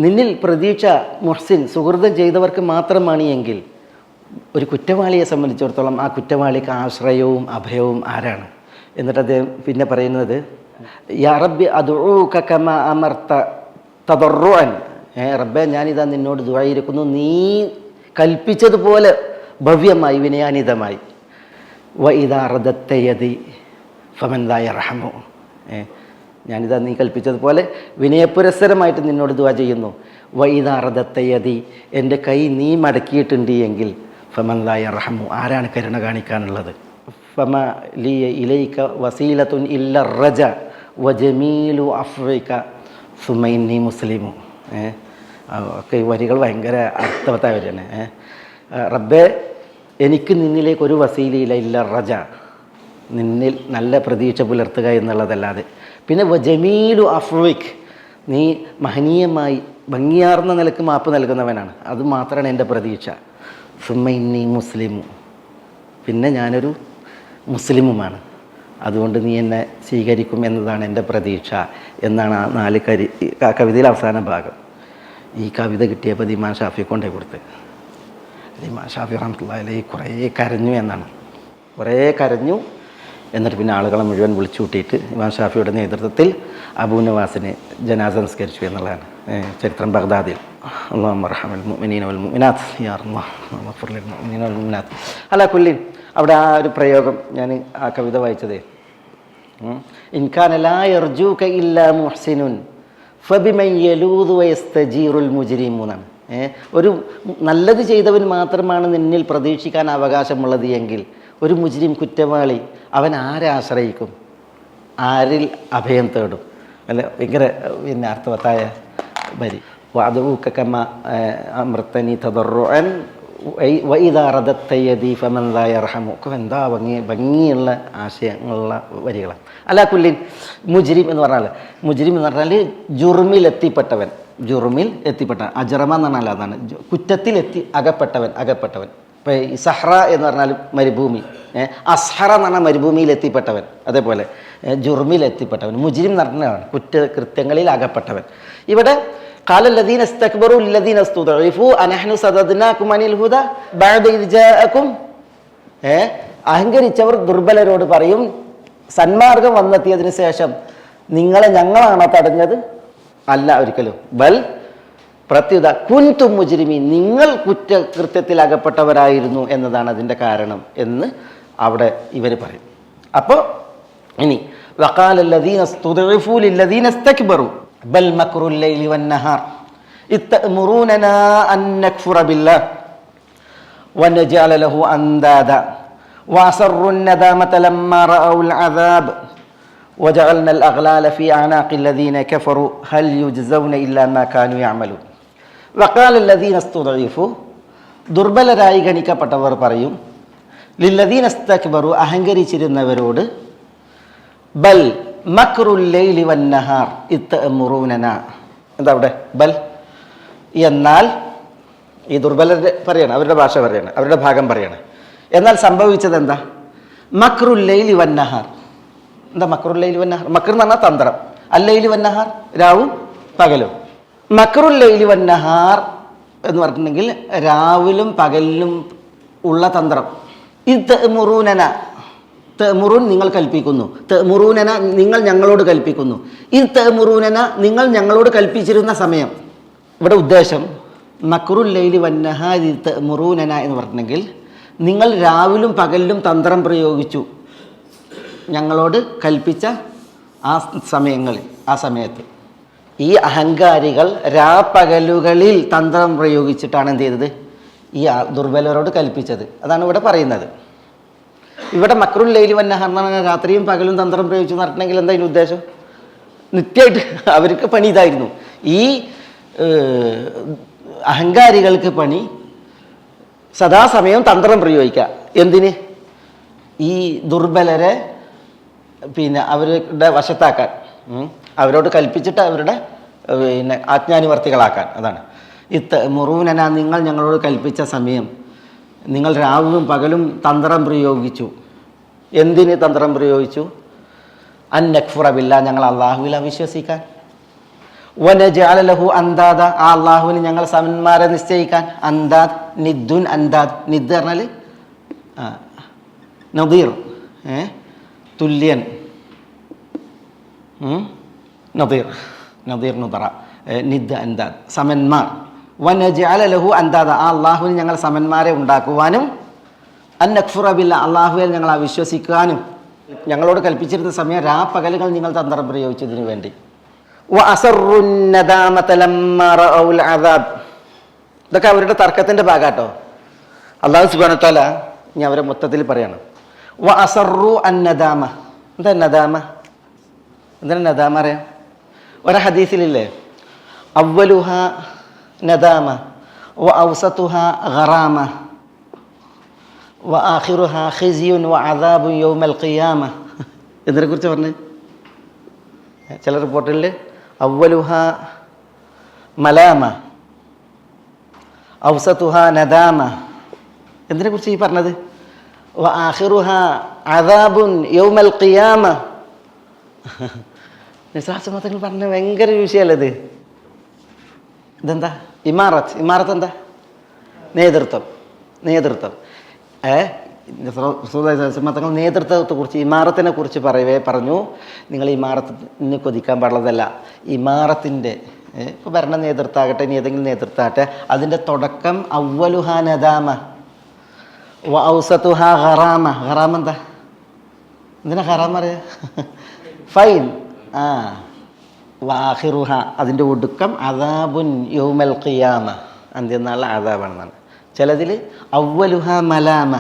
നിന്നിൽ പ്രതീക്ഷ മുഹ്സിൻ സുഹൃതം ചെയ്തവർക്ക് മാത്രമാണ് എങ്കിൽ ഒരു കുറ്റവാളിയെ സംബന്ധിച്ചിടത്തോളം ആ കുറ്റവാളിക്ക് ആശ്രയവും അഭയവും ആരാണ്? എന്നിട്ട് അദ്ദേഹം പിന്നെ പറയുന്നത് യാ റബ്ബി അദ്ഉക കമാ അമർത തദർറുഅൻ, റബ്ബേ ഞാനിതാ നിന്നോട് ദുആയിരിക്കുന്നു നീ കൽപ്പിച്ചതുപോലെ ഭവ്യമായി വിനയാനിതമായി. വഇദാ റദത്ത യദി ഫമൻ ലാ യർഹമു, ഞാനിതാ നീ കൽപ്പിച്ചതുപോലെ വിനയപുരസ്സരമായിട്ട് നിന്നോട് ദുആ ചെയ്യുന്നു. വഇദാ റദത്ത യദി, എൻ്റെ കൈ നീ മടക്കിയിട്ടുണ്ട് എങ്കിൽ ഫമൻ ലാ യർഹമു, ആരാണ് കരുണ കാണിക്കാനുള്ളത്? ഫമ ലി ഇലൈക വസീലത്തുൻ ഇല്ല റജ വജമീലു അഫ്വിക സുമ്മ ഇന്നി മുസ്ലിമു. ഒക്കെ ഈ വരികൾ ഭയങ്കര അർത്ഥവത്തായ വരികയാണ്. റബ്ബേ എനിക്ക് നിന്നിലേക്ക് ഒരു വസീലയില്ല ഇല്ല റജ, നിന്നിൽ നല്ല പ്രതീക്ഷ പുലർത്തുക എന്നുള്ളതല്ലാതെ. പിന്നെ വജമീലു അഫ്വിക്, നീ മഹനീയമായി ഭംഗിയാർന്ന നിലക്ക് മാപ്പ് നൽകുന്നവനാണ്, അത് മാത്രമാണ് എൻ്റെ പ്രതീക്ഷ. സുമ്മ ഇന്നി മുസ്ലിമു, പിന്നെ ഞാനൊരു മുസ്ലിമുമാണ്, അതുകൊണ്ട് നീ എന്നെ സ്വീകരിക്കും എന്നതാണ് എൻ്റെ പ്രതീക്ഷ എന്നാണ് ആ 4 കവിതയിലെ അവസാന ഭാഗം. ഈ കവിത കിട്ടിയപ്പോൾ ഇമാം ഷാഫി കൊണ്ടേ കൊടുത്ത് ഇമാം ഷാഫി റഹ്മത്തുള്ളാഹി അലൈഹി കുറേ കരഞ്ഞു എന്നാണ്. കുറേ കരഞ്ഞു. എന്നിട്ട് പിന്നെ ആളുകളെ മുഴുവൻ വിളിച്ചു കൂട്ടിയിട്ട് ഇമാം ഷാഫിയുടെ നേതൃത്വത്തിൽ അബൂ നവാസിനെ ജനാസ സംസ്കരിച്ചു എന്നുള്ളതാണ് ചരിത്രം ബഗ്ദാദിൽ. അല്ലാഹുമ്മ അർഹമിൽ മുഅ്മിനീന വൽ മുഅ്മിനാത്ത് യാ അല്ലാഹ് വഗ്ഫിർ ലിൽ മുഅ്മിനീന വൽ മുഅ്മിനാത്ത്. അലാ കുല്ലി അവിടെ ആ ഒരു പ്രയോഗം ഞാൻ ആ കവിത വായിച്ചതേ, ഇൻകാന ലാ യർജൂക ഇല്ലാ മുഹ്സിനുൻ ഫബിമൻ യലൂദു വയസ്തജീറുൽ മുജ്രിമു എന്നാണ്. ഒരു നല്ലത് ചെയ്തവൻ മാത്രമാണ് നിന്നിൽ പ്രതീക്ഷിക്കാൻ അവകാശമുള്ളത് എങ്കിൽ ഒരു മുജ്രിം കുറ്റവാളി അവൻ ആരെ ആശ്രയിക്കും, ആരിൽ അഭയം തേടും? അല്ല ഭയങ്കര പിന്നെ അർത്ഥവത്തായ വരി. വഅദഊക കമാ അമർതനി തദർറുഅൻ വഇദാ റദത്ത യദി ഫമൻ ലാ യർഹമു. എന്താ ഭംഗിയുള്ള ആശയങ്ങളുള്ള വരികളാണ്. അലാ കുല്ലിൻ മുജ്രിം എന്ന് പറഞ്ഞാൽ ജുർമിൽ എത്തിപ്പെട്ട അജറമ എന്ന് പറഞ്ഞാൽ അതാണ് കുറ്റത്തിൽ അകപ്പെട്ടവൻ. ഇപ്പോൾ ഈ സഹ്റ എന്ന് പറഞ്ഞാൽ മരുഭൂമി, അസ്ഹറ എന്ന് പറഞ്ഞാൽ മരുഭൂമിയിൽ എത്തിപ്പെട്ടവൻ. അതേപോലെ ജുർമിൽ എത്തിപ്പെട്ടവൻ, മുജ്രിം എന്ന് പറഞ്ഞാൽ കുറ്റകൃത്യങ്ങളിൽ അകപ്പെട്ടവൻ. ഇവിടെ قال الذين استكبروا للذين استضعفوا أنحن صددناكم عن الهدى بعد إذ جاءكم. അഹങ്കരിച്ചവർ ദുർബലരോട് പറയും, സന്മാർഗം വന്നെത്തിയതിനു ശേഷം നിങ്ങളെ ഞങ്ങളാണോ തടഞ്ഞത്? അല്ല, ഒരിക്കലും. ബൽ പ്രത്യുത കുൻതും മുജ്രിമീൻ, നിങ്ങൾ കുറ്റകൃത്യത്തിൽ അകപ്പെട്ടവരായിരുന്നു എന്നതാണ് അതിൻ്റെ കാരണം എന്ന് അവിടെ ഇവർ പറയും. അപ്പോൾ ഇനി വഖാല الذين استضعفوا للذين استكبروا ബൽ മക്റുൽ ലൈലി വന്നഹാർ ഇത്തഅ്മുറൂനനാ അൻ നക്ഫുറ ബില്ലാഹ് وَنَجْعَلَ لَهُ أَنْدَادًا وَأَسَرُّوا النَّدَامَةَ لَمَّا رَأَوُا الْعَذَابَ وَجَعَلْنَا الْأَغْلَالَ فِي أَعْنَاقِ الَّذِينَ كَفَرُوا هَلْ يُجْزَوْنَ إِلَّا مَا كَانُوا يَعْمَلُونَ وَقَالَ الَّذِينَ اسْتُضْعِفُوا ദുർബലരായി ഗണിക്കപ്പെട്ടവർ പറയും ലില്ലദീന ഇസ്തക്ബറു അഹങ്കരിച്ചിരുന്നവരോട് ബൽ മക്റുൽ ലൈലി വന്നഹാർ ഇത്തഅമുറൂനന. എന്താ അവിടെ ബൽ? എന്നാൽ ഈ ദുർബലരുടെ പറയണം, അവരുടെ ഭാഷ പറയണം, അവരുടെ ഭാഗം പറയണം. എന്നാൽ സംഭവിച്ചത് എന്താ? മക്റുൽ ലൈലി വന്നഹാർ. എന്താ മക്റുൽ ലൈലി വന്നഹാർ? മക്ർ എന്ന് പറഞ്ഞാൽ തന്ത്രം. അല്ലൈലി വന്നഹാർ രാവും പകലും. മക്റുൽ ലൈലി വന്നഹാർ എന്ന് പറഞ്ഞിട്ടുണ്ടെങ്കിൽ രാവിലും പകലിലും ഉള്ള തന്ത്രം. ഇത് തഅമുറൂനന, തഅമുറൂൻ നിങ്ങൾ കൽപ്പിക്കുന്നു, തഅമുറൂനന നിങ്ങൾ ഞങ്ങളോട് കൽപ്പിക്കുന്നു, ഇത് തഅമുറൂനന നിങ്ങൾ ഞങ്ങളോട് കൽപ്പിച്ചിരുന്ന സമയം. ഇവിടെ ഉദ്ദേശം മക്റുൽ ലൈലി വന്നഹാരി തഅമുറൂനന എന്ന് പറഞ്ഞിട്ടുണ്ടെങ്കിൽ നിങ്ങൾ രാവിലും പകലിലും തന്ത്രം പ്രയോഗിച്ചു ഞങ്ങളോട് കൽപ്പിച്ച ആ സമയങ്ങളിൽ, ആ സമയത്ത്. ഈ അഹങ്കാരികൾ രാപ്പകലുകളിൽ തന്ത്രം പ്രയോഗിച്ചിട്ടാണ് എന്ത് ചെയ്തത്? ഈ ദുർബലരോട് കൽപ്പിച്ചത്. അതാണ് ഇവിടെ പറയുന്നത്. ഇവിടെ മക്റുൽ ലൈലി വന്നഹാർ എന്ന് പറഞ്ഞാൽ രാത്രിയും പകലും തന്ത്രം പ്രയോഗിച്ചു നടത്തണമെങ്കിൽ എന്താ ഇതിന് ഉദ്ദേശം? നിത്യമായിട്ട് അവർക്ക് പണി ഇതായിരുന്നു. ഈ അഹങ്കാരികൾക്ക് പണി സദാസമയം തന്ത്രം പ്രയോഗിക്കുക. എന്തിന്? ഈ ദുർബലരെ അവരുടെ വശത്താക്കാൻ, അവരോട് കൽപ്പിച്ചിട്ട് അവരുടെ ആജ്ഞാനുവർത്തികളാക്കാൻ. അതാണ് ഇത്തഅമുറൂനന നിങ്ങൾ ഞങ്ങളോട് കൽപ്പിച്ച സമയം. നിങ്ങൾ രാവും പകലും തന്ത്രം പ്രയോഗിച്ചു. എന്തിന് തന്ത്രം പ്രയോഗിച്ചു? അൻ നക്ഫുറ ബില്ലാഹ്, ഞങ്ങൾ അള്ളാഹുവിൽ അവിശ്വസിക്കാൻ. വനജഅല ലഹു അന്താദ, ആ അള്ളാഹുവിന് ഞങ്ങൾ സമന്മാരെ നിശ്ചയിക്കാൻ. അന്താദ് നിദ്ദുൻ, അന്താദ് നിദ് പറഞ്ഞാൽ നദീർ, തുല്യൻ, നദീർ, നദീർ നുദറ, നിദ് അന്താദ് സമന്മാർ. വനജഅല ലഹു അന്താദ, ആ അള്ളാഹുവിന് ഞങ്ങൾ സമന്മാരെ ഉണ്ടാക്കുവാനും അൻ നക്ഫുറ ബില്ലാഹ്, അള്ളാഹുവിൽ ഞങ്ങൾ അവിശ്വസിക്കാനും ഞങ്ങളോട് കൽപ്പിച്ചിരുന്ന സമയം രാപ്പകലുകൾ നിങ്ങൾ തന്ത്രം പ്രയോഗിച്ചതിന് വേണ്ടി. വഅസറു നദാമത ലമ്മാ റഅഉൽ അദാബ്, ഇതൊക്കെ അവരുടെ തർക്കത്തിൻ്റെ ഭാഗാട്ടോ. അല്ലാഹു സുബ്ഹാനഹു വ തആല ഇനി അവരെ മൊത്തത്തിൽ പറയാണ്. വഅസറു അന്നദാമ. എന്താ നദാമ? എന്താണ് നദാമ അറിയാം? ഒരു ഹദീസിലില്ലേ, അവ്വലുഹ നദാമ വ ഔസതുഹ ഗറാമ വ ആഖിറുഹ ഖിസ്യുൻ വ അദാബു യൗമൽ ഖിയാമ. ഇതിനെക്കുറിച്ച് പറഞ്ഞ് ചില റിപ്പോർട്ടിൽ അവ്വലുഹ മലാമ ഔസതുഹ നദാമ. എന്തിനെക്കുറിച്ച് ഈ പറഞ്ഞത്? വ ആഖിറുഹ അദാബുൻ യൗമൽ ഖിയാമ. നിസ്രാസമതങ്ങൾ പറഞ്ഞ ഭയങ്കര വിഷയമല്ലേ ഇത്? ഇതെന്താ? ഇമാറത്ത്. ഇമാറത്ത് എന്താ? നേതൃത്വം. നേതൃത്വം. തങ്ങൾ നേതൃത്വത്തെക്കുറിച്ച്, ഇമാറത്തിനെ കുറിച്ച് പറഞ്ഞു. നിങ്ങൾ ഇമാറത്തിന് കൊതിക്കാൻ പാടുള്ളതല്ല. ഇമാറത്തിൻ്റെ ഇപ്പോൾ ഭരണ നേതൃത്വമാകട്ടെ, ഇനി ഏതെങ്കിലും നേതൃത്വമാകട്ടെ, അതിൻ്റെ തുടക്കം അവ്വലുഹ നദാമ വ ഔസതുഹ ഗറാമ. ഗറാമ എന്താ? എന്തിനാ ഗറാമ അറിയാ? ഫൈൻ. വാഹിറുഹ അതിൻ്റെ ഒടുക്കം അദാബുൻ യൗമൽ ഖിയാമ, അന്ത്യനാളിലെ അദാബാണെന്നാണ്. ചിലതിൽ അവ്വലുഹ മലാമ.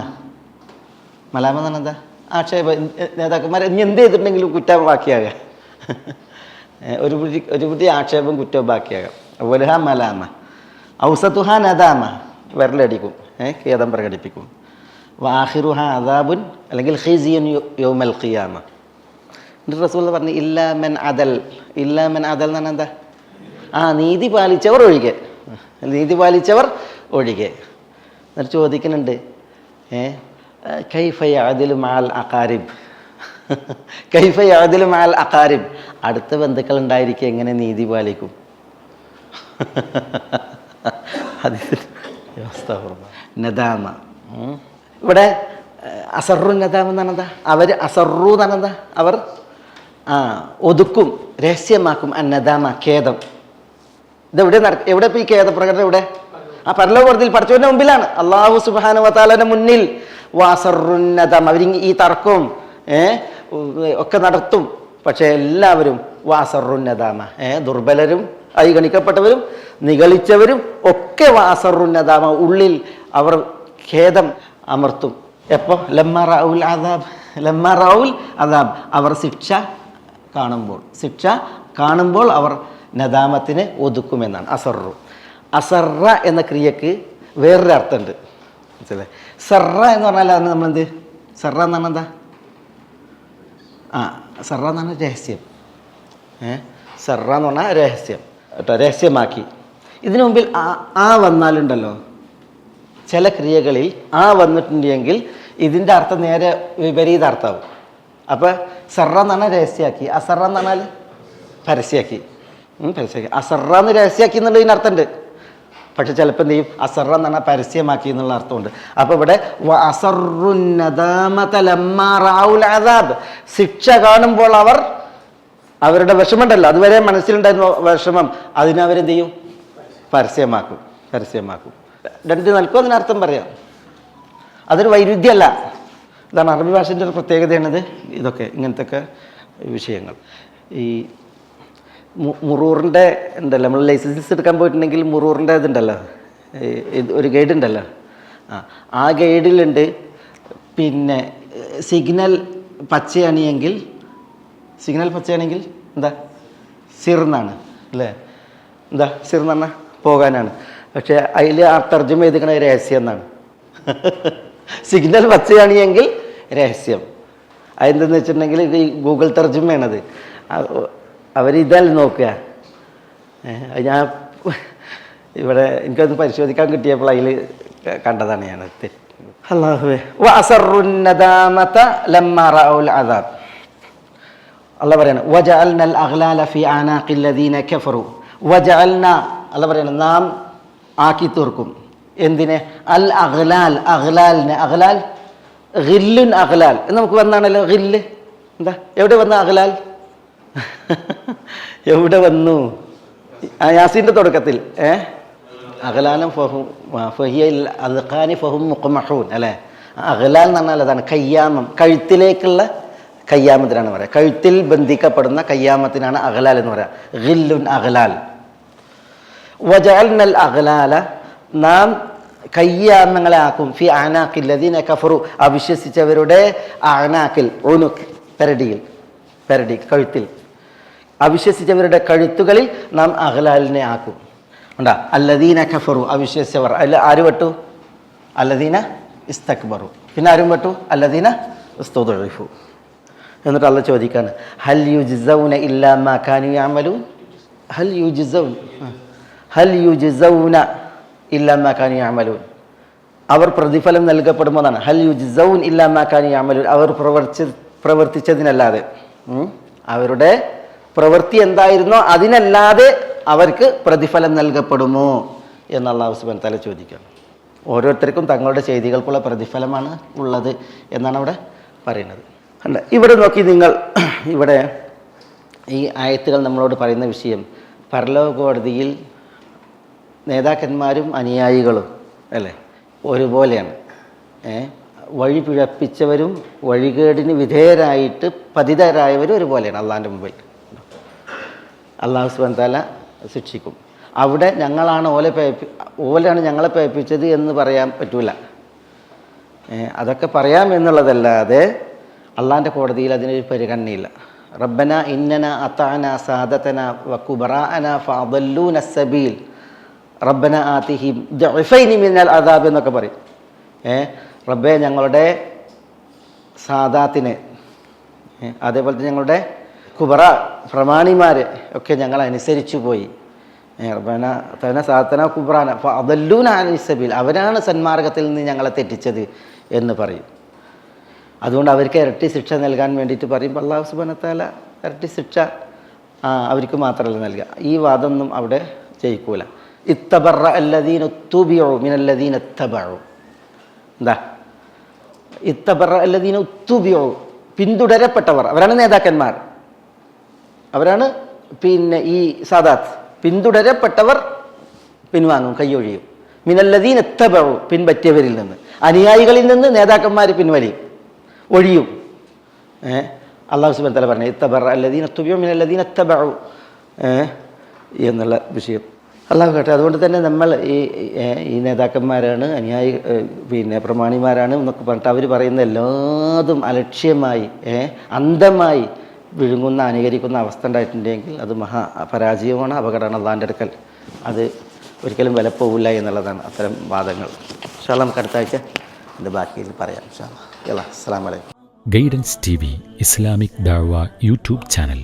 മലാമ എന്ന് പറഞ്ഞാൽ എന്താ? ആക്ഷേപ. നേതാക്കന്മാർ ഇനി എന്ത് ചെയ്തിട്ടുണ്ടെങ്കിലും കുറ്റം ബാക്കിയാകുക. ഒരു പുതിയ ആക്ഷേപം കുറ്റവും ബാക്കിയാകാം. അവ്വലുഹ മലാമ. ഔസതുഹ നദാമ, വിരലടിക്കും, ഖേദം പ്രകടിപ്പിക്കും. വാഹിറുഹ അദാബുൻ അല്ലെങ്കിൽ ഖിസ്യുൻ യൗമൽ ഖിയാമ. എന്നിട്ട് റസൂൽ പറഞ്ഞു ഇല്ലാ മൻ അദൽ. ഇല്ലാ മൻ അദൽ എന്ന് പറഞ്ഞാൽ എന്താ? നീതി പാലിച്ചവർ ഒഴികെ. നീതി പാലിച്ചവർ ഒഴികെ. എന്നിട്ട് ചോദിക്കുന്നുണ്ട്, കൈഫ യഅദിലു മഅൽ അഖാരിബ്. കൈഫ യഅദിലു മഅൽ അഖാരിബ്, അടുത്ത ബന്ധുക്കൾ ഉണ്ടായിരിക്കും എങ്ങനെ നീതി പാലിക്കും? നദാമ. ഇവിടെ അസറു നദാമ എന്നാണ് എന്താ? അവർ അസറു എന്നാണ് എന്താ? അവർ ഒതുക്കും, രഹസ്യമാക്കും. അന്നദാമ ഖേദം. ഇതെവിടെ എവിടെ ഇപ്പോൾ ഈ ഖേദപ്രകടനം? എവിടെ? പരലോകത്തിൽ പഠിച്ചവൻ്റെ മുമ്പിലാണ്, അല്ലാഹു സുബ്ഹാനഹു വ തആലയുടെ മുന്നിൽ. വാസറുന്നദാമ, അവർ ഈ തർക്കവും ഒക്കെ നടത്തും. പക്ഷേ എല്ലാവരും വാസറുന്നദാമ, ദുർബലരും ഗണിക്കപ്പെട്ടവരും നിഗളിച്ചവരും ഒക്കെ വാസറുന്നദാമ, ഉള്ളിൽ അവർ ഖേദം അമർത്തും. എപ്പോൾ? ലമ്മ റഔൽ അദാബ്, അവർ ശിക്ഷ കാണുമ്പോൾ അവർ നദാമത്തിനെ ഒതുക്കുമെന്നാണ്. അസറ എന്ന ക്രിയക്ക് വേറൊരു അർത്ഥമുണ്ട്, മനസ്സിലായി? സറ എന്ന് പറഞ്ഞാൽ അത് നമ്മളെന്ത്, സറ എന്ന് പറഞ്ഞാൽ എന്താ? സറ എന്ന് പറഞ്ഞാൽ രഹസ്യം. സറ എന്ന് പറഞ്ഞാൽ രഹസ്യം കേട്ടോ, രഹസ്യമാക്കി. ഇതിനു മുമ്പിൽ ആ വന്നാലുണ്ടല്ലോ, ചില ക്രിയകളിൽ വന്നിട്ടുണ്ടെങ്കിൽ ഇതിൻ്റെ അർത്ഥം നേരെ വിപരീത അർത്ഥമാവും. അപ്പോൾ സറ എന്ന് പറഞ്ഞാൽ രഹസ്യമാക്കി, അസറ എന്ന് പറഞ്ഞാൽ പരസ്യമാക്കി. അസറ എന്ന് രഹസ്യമാക്കി എന്നുള്ളതിന് അർത്ഥമുണ്ട്. പക്ഷെ ചിലപ്പോൾ എന്ത് ചെയ്യും, അസറ എന്ന് പറഞ്ഞാൽ പരസ്യമാക്കി എന്നുള്ള അർത്ഥമുണ്ട്. അപ്പോൾ ഇവിടെ ശിക്ഷ കാണുമ്പോൾ അവരുടെ വിഷമമുണ്ടല്ലോ, അതുവരെ മനസ്സിലുണ്ടായിരുന്ന വിഷമം, അതിനവരെന്ത് ചെയ്യും? പരസ്യമാക്കും. രണ്ട് നിലക്കും അതിനർത്ഥം പറയാം. അതൊരു വൈരുദ്ധ്യമല്ല. ഇതാണ് അറബി ഭാഷേൻ്റെ ഒരു പ്രത്യേകതയാണിത്. ഇതൊക്കെ ഇങ്ങനത്തെ വിഷയങ്ങൾ. ഈ മുറൂറിൻ്റെ ഉണ്ടല്ലോ, നമ്മൾ ലൈസൻസ് എടുക്കാൻ പോയിട്ടുണ്ടെങ്കിൽ മുറൂറിൻ്റെ ഇതുണ്ടല്ലോ, ഒരു ഗൈഡ് ഉണ്ടല്ലോ, ആ ഗൈഡിലുണ്ട് പിന്നെ സിഗ്നൽ പച്ചയാണെങ്കിൽ എന്താ സിർന്നാണ് അല്ലേ? എന്താ സിർന്ന് പറഞ്ഞാൽ പോകാനാണ്. പക്ഷേ അതിൽ ആ തർജ്ജമ ചെയ്തിക്കണ രഹസ്യം എന്നാണ്. സിഗ്നൽ പച്ചയാണെങ്കിൽ രഹസ്യം. അതെന്തെന്ന് വെച്ചിട്ടുണ്ടെങ്കിൽ ഇത് ഗൂഗിൾ തർജ്ജമയാണത്. അവരിതല്ല നോക്കുക. ഞാൻ ഇവിടെ എനിക്കത് പരിശോധിക്കാൻ കിട്ടിയപ്പോൾ അതിൽ കണ്ടതാണ് ഞാൻ. അല്ലാഹുവേ അള്ളാഹ് പറയാണ് വജഅൽനൽ അഗ്ലാല ഫി അനാഖിൽ ലദീന കഫറു. അള്ളാഹ് പറയാണ് നാം ആക്കി തീർക്കും. എന്തിനെ? അൽ അഗ്ലാലിനെ. ഗില്ലുൻ അഗ്ലാൽ എന്ന് നമുക്ക് വന്നാണല്ലോ. ഗില്ല് എന്താ? എവിടെ വന്ന അഗ്ലാൽ? എവിടെ വന്നു? യാസീൻ്റെ തുടക്കത്തിൽ അഗ്ലാലും ഫഹും മുഖ്മഹൂൻ അല്ലേ? അഗ്ലാൽ എന്ന് പറഞ്ഞാൽ അതാണ് കയ്യാമം. കഴുത്തിലേക്കുള്ള കയ്യാമത്തിനാണ് പറയുക. കഴുത്തിൽ ബന്ധിക്കപ്പെടുന്ന കയ്യാമത്തിനാണ് അഗ്ലാൽ എന്ന് പറയുക. ഗില്ലുൻ അഗ്ലാൽ. വജഅൽനൽ അഗ്ലാല നാം കയ്യാമങ്ങളെ ആക്കും ഫി അനാഖിൽ ലദീന കഫറു അവിശ്വസിച്ചവരുടെ അനാഖിൽ ഉനുഖ് പെരടി കഴുത്തിൽ അവിശ്വസിച്ചവരുടെ കഴുത്തുകളിൽ നാം അഗ്ലാലിനെ ആക്കും. ഉണ്ടാ അല്ലദീന കഫറു അവിശ്വസിച്ചവർ. അതിൽ ആര് പെട്ടു? അല്ലദീന ഇസ്തക്ബറു. പിന്നെ ആരും പെട്ടു? അല്ലദീന ഇസ്തുദ്ഇഫു. എന്നിട്ട് അള്ളാഹ് ചോദിക്കാണ് ഹൽ യുജ്സൗന ഇല്ലാ മാ കാനൂ യഅമലൂൻ. ഹൽ യുജ്സൗന ഇല്ലാ മാ കാനൂ യഅമലൂൻ. അവർ പ്രതിഫലം നൽകപ്പെടുമെന്നാണ്. ഹൽ യുജ്സൗൻ ഇല്ലാ മാ കാനൂ യഅമലൂൻ. അവർ പ്രവർത്തിച്ചതിനല്ലാതെ, അവരുടെ പ്രവൃത്തി എന്തായിരുന്നോ അതിനല്ലാതെ അവർക്ക് പ്രതിഫലം നൽകപ്പെടുമോ എന്ന് അല്ലാഹു സുബ്ഹാനഹു വ തആല ചോദിക്കണം. ഓരോരുത്തർക്കും തങ്ങളുടെ ചെയ്തികൾക്കുള്ള പ്രതിഫലമാണ് ഉള്ളത് എന്നാണ് അവിടെ പറയുന്നത്. അല്ല, ഇവിടെ നോക്കി നിങ്ങൾ, ഇവിടെ ഈ ആയത്തുകൾ നമ്മളോട് പറയുന്ന വിഷയം പരലോക കോടതിയിൽ നേതാക്കന്മാരും അനുയായികളും അല്ലേ ഒരുപോലെയാണ്. വഴി പിഴപ്പിച്ചവരും വഴികേടിന് വിധേയരായിട്ട് പതിതരായവരും ഒരുപോലെയാണ് അള്ളാഹിൻ്റെ മുമ്പിൽ. അല്ലാഹു സുബ്ഹാനഹു വ തആല ശിക്ഷിക്കും. അവിടെ ഞങ്ങളാണ് ഓലെയാണ് ഞങ്ങളെ പേപ്പിച്ചത് എന്ന് പറയാൻ പറ്റൂല. അതൊക്കെ പറയാം എന്നുള്ളതല്ലാതെ അള്ളാഹിൻ്റെ കോടതിയിൽ അതിനൊരു പരിഗണനയില്ല. റബ്ബന ഇന്നന അതഅന സാദതന വകുബറാഅന ഫഅദല്ലൂന സബീൽ റബ്ബന ആതിഹിം ദഅഫൈനി മിനൽ അദാബ് എന്നൊക്കെ പറയും. റബ്ബേ ഞങ്ങളുടെ സാദാത്തിനെ, അതേപോലെ തന്നെ ഞങ്ങളുടെ കുബറ പ്രമാണിമാരെ ഒക്കെ ഞങ്ങൾ അനുസരിച്ചു പോയി. റബ്ബന തന സാദതന കുബറാന ഫഅദല്ലൂന അനി സബീൽ, അവരാണ് സന്മാർഗത്തിൽ നിന്ന് ഞങ്ങളെ തെറ്റിച്ചത് എന്ന് പറയും. അതുകൊണ്ട് അവർക്ക് ഇരട്ടി ശിക്ഷ നൽകാൻ വേണ്ടിയിട്ട് പറയുമ്പോൾ അല്ലാഹു സുബ്ഹാനഹു വ തആല ഇരട്ടി ശിക്ഷ അവർക്ക് മാത്രമല്ല നൽകുക. ഈ വാദമൊന്നും അവിടെ ജയിക്കൂല. ഇത്തബറ അല്ലദീന ഉത്തുബിഉ മിനല്ലദീന ഇത്തബഉ. എന്താ ഇത്തബറ അല്ലദീന ഉത്തുബിഉ, പിന്തുടരപ്പെട്ടവർ, അവരാണ് നേതാക്കന്മാർ, അവരാണ് പിന്നെ ഈ സാദാത്ത്. പിന്തുടരപ്പെട്ടവർ പിൻവാങ്ങും, കൈയൊഴിയും. മിനല്ലദീന ഇത്തബഉ, പിൻപറ്റിയവരിൽ നിന്ന്, അനുയായികളിൽ നിന്ന് നേതാക്കന്മാർ പിൻവലിയും, ഒഴിയും. അല്ലാഹു സുബ്ഹാനഹു വ തആല പറഞ്ഞു ഇത്തബറ അല്ലദീന ഉത്തുബിഉ മിനല്ലദീന ഇത്തബഉ എന്നുള്ള വിഷയം. അല്ലാഹു കേട്ടെ. അതുകൊണ്ട് തന്നെ നമ്മൾ ഈ നേതാക്കന്മാരാണ്, അനുയായി പിന്നെ പ്രമാണിമാരാണ് എന്നൊക്കെ പറഞ്ഞിട്ട് അവർ പറയുന്ന എല്ലാതും അലക്ഷ്യമായി അന്ധമായി വിഴുങ്ങുന്ന അനുകരിക്കുന്ന അവസ്ഥ ഉണ്ടായിട്ടുണ്ടെങ്കിൽ അത് പരാജയമാണ്, അപകടമാണ് അള്ളാഹിൻ്റെ അടുക്കൽ. അത് ഒരിക്കലും വിലപ്പോവില്ല എന്നുള്ളതാണ് അത്തരം വാദങ്ങൾ. ഇൻഷാ അല്ലാഹ് നമുക്ക് അടുത്ത ആഴ്ച ഇത് ബാക്കിയിൽ പറയാം. ഇൻഷാ അല്ലാഹ്. അസ്സലാമു അലൈക്കും. ഗൈഡൻസ് TV ഇസ്ലാമിക് ദഅവ യൂട്യൂബ് ചാനൽ.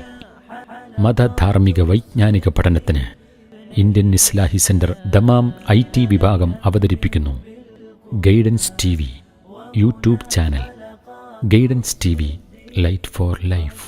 മതധാർമ്മിക വൈജ്ഞാനിക പഠനത്തിന് Indian Islahi centre Dammam IT വിഭാഗം അവതരിപ്പിക്കുന്നു guidance TV YouTube channel. Guidance TV light for life.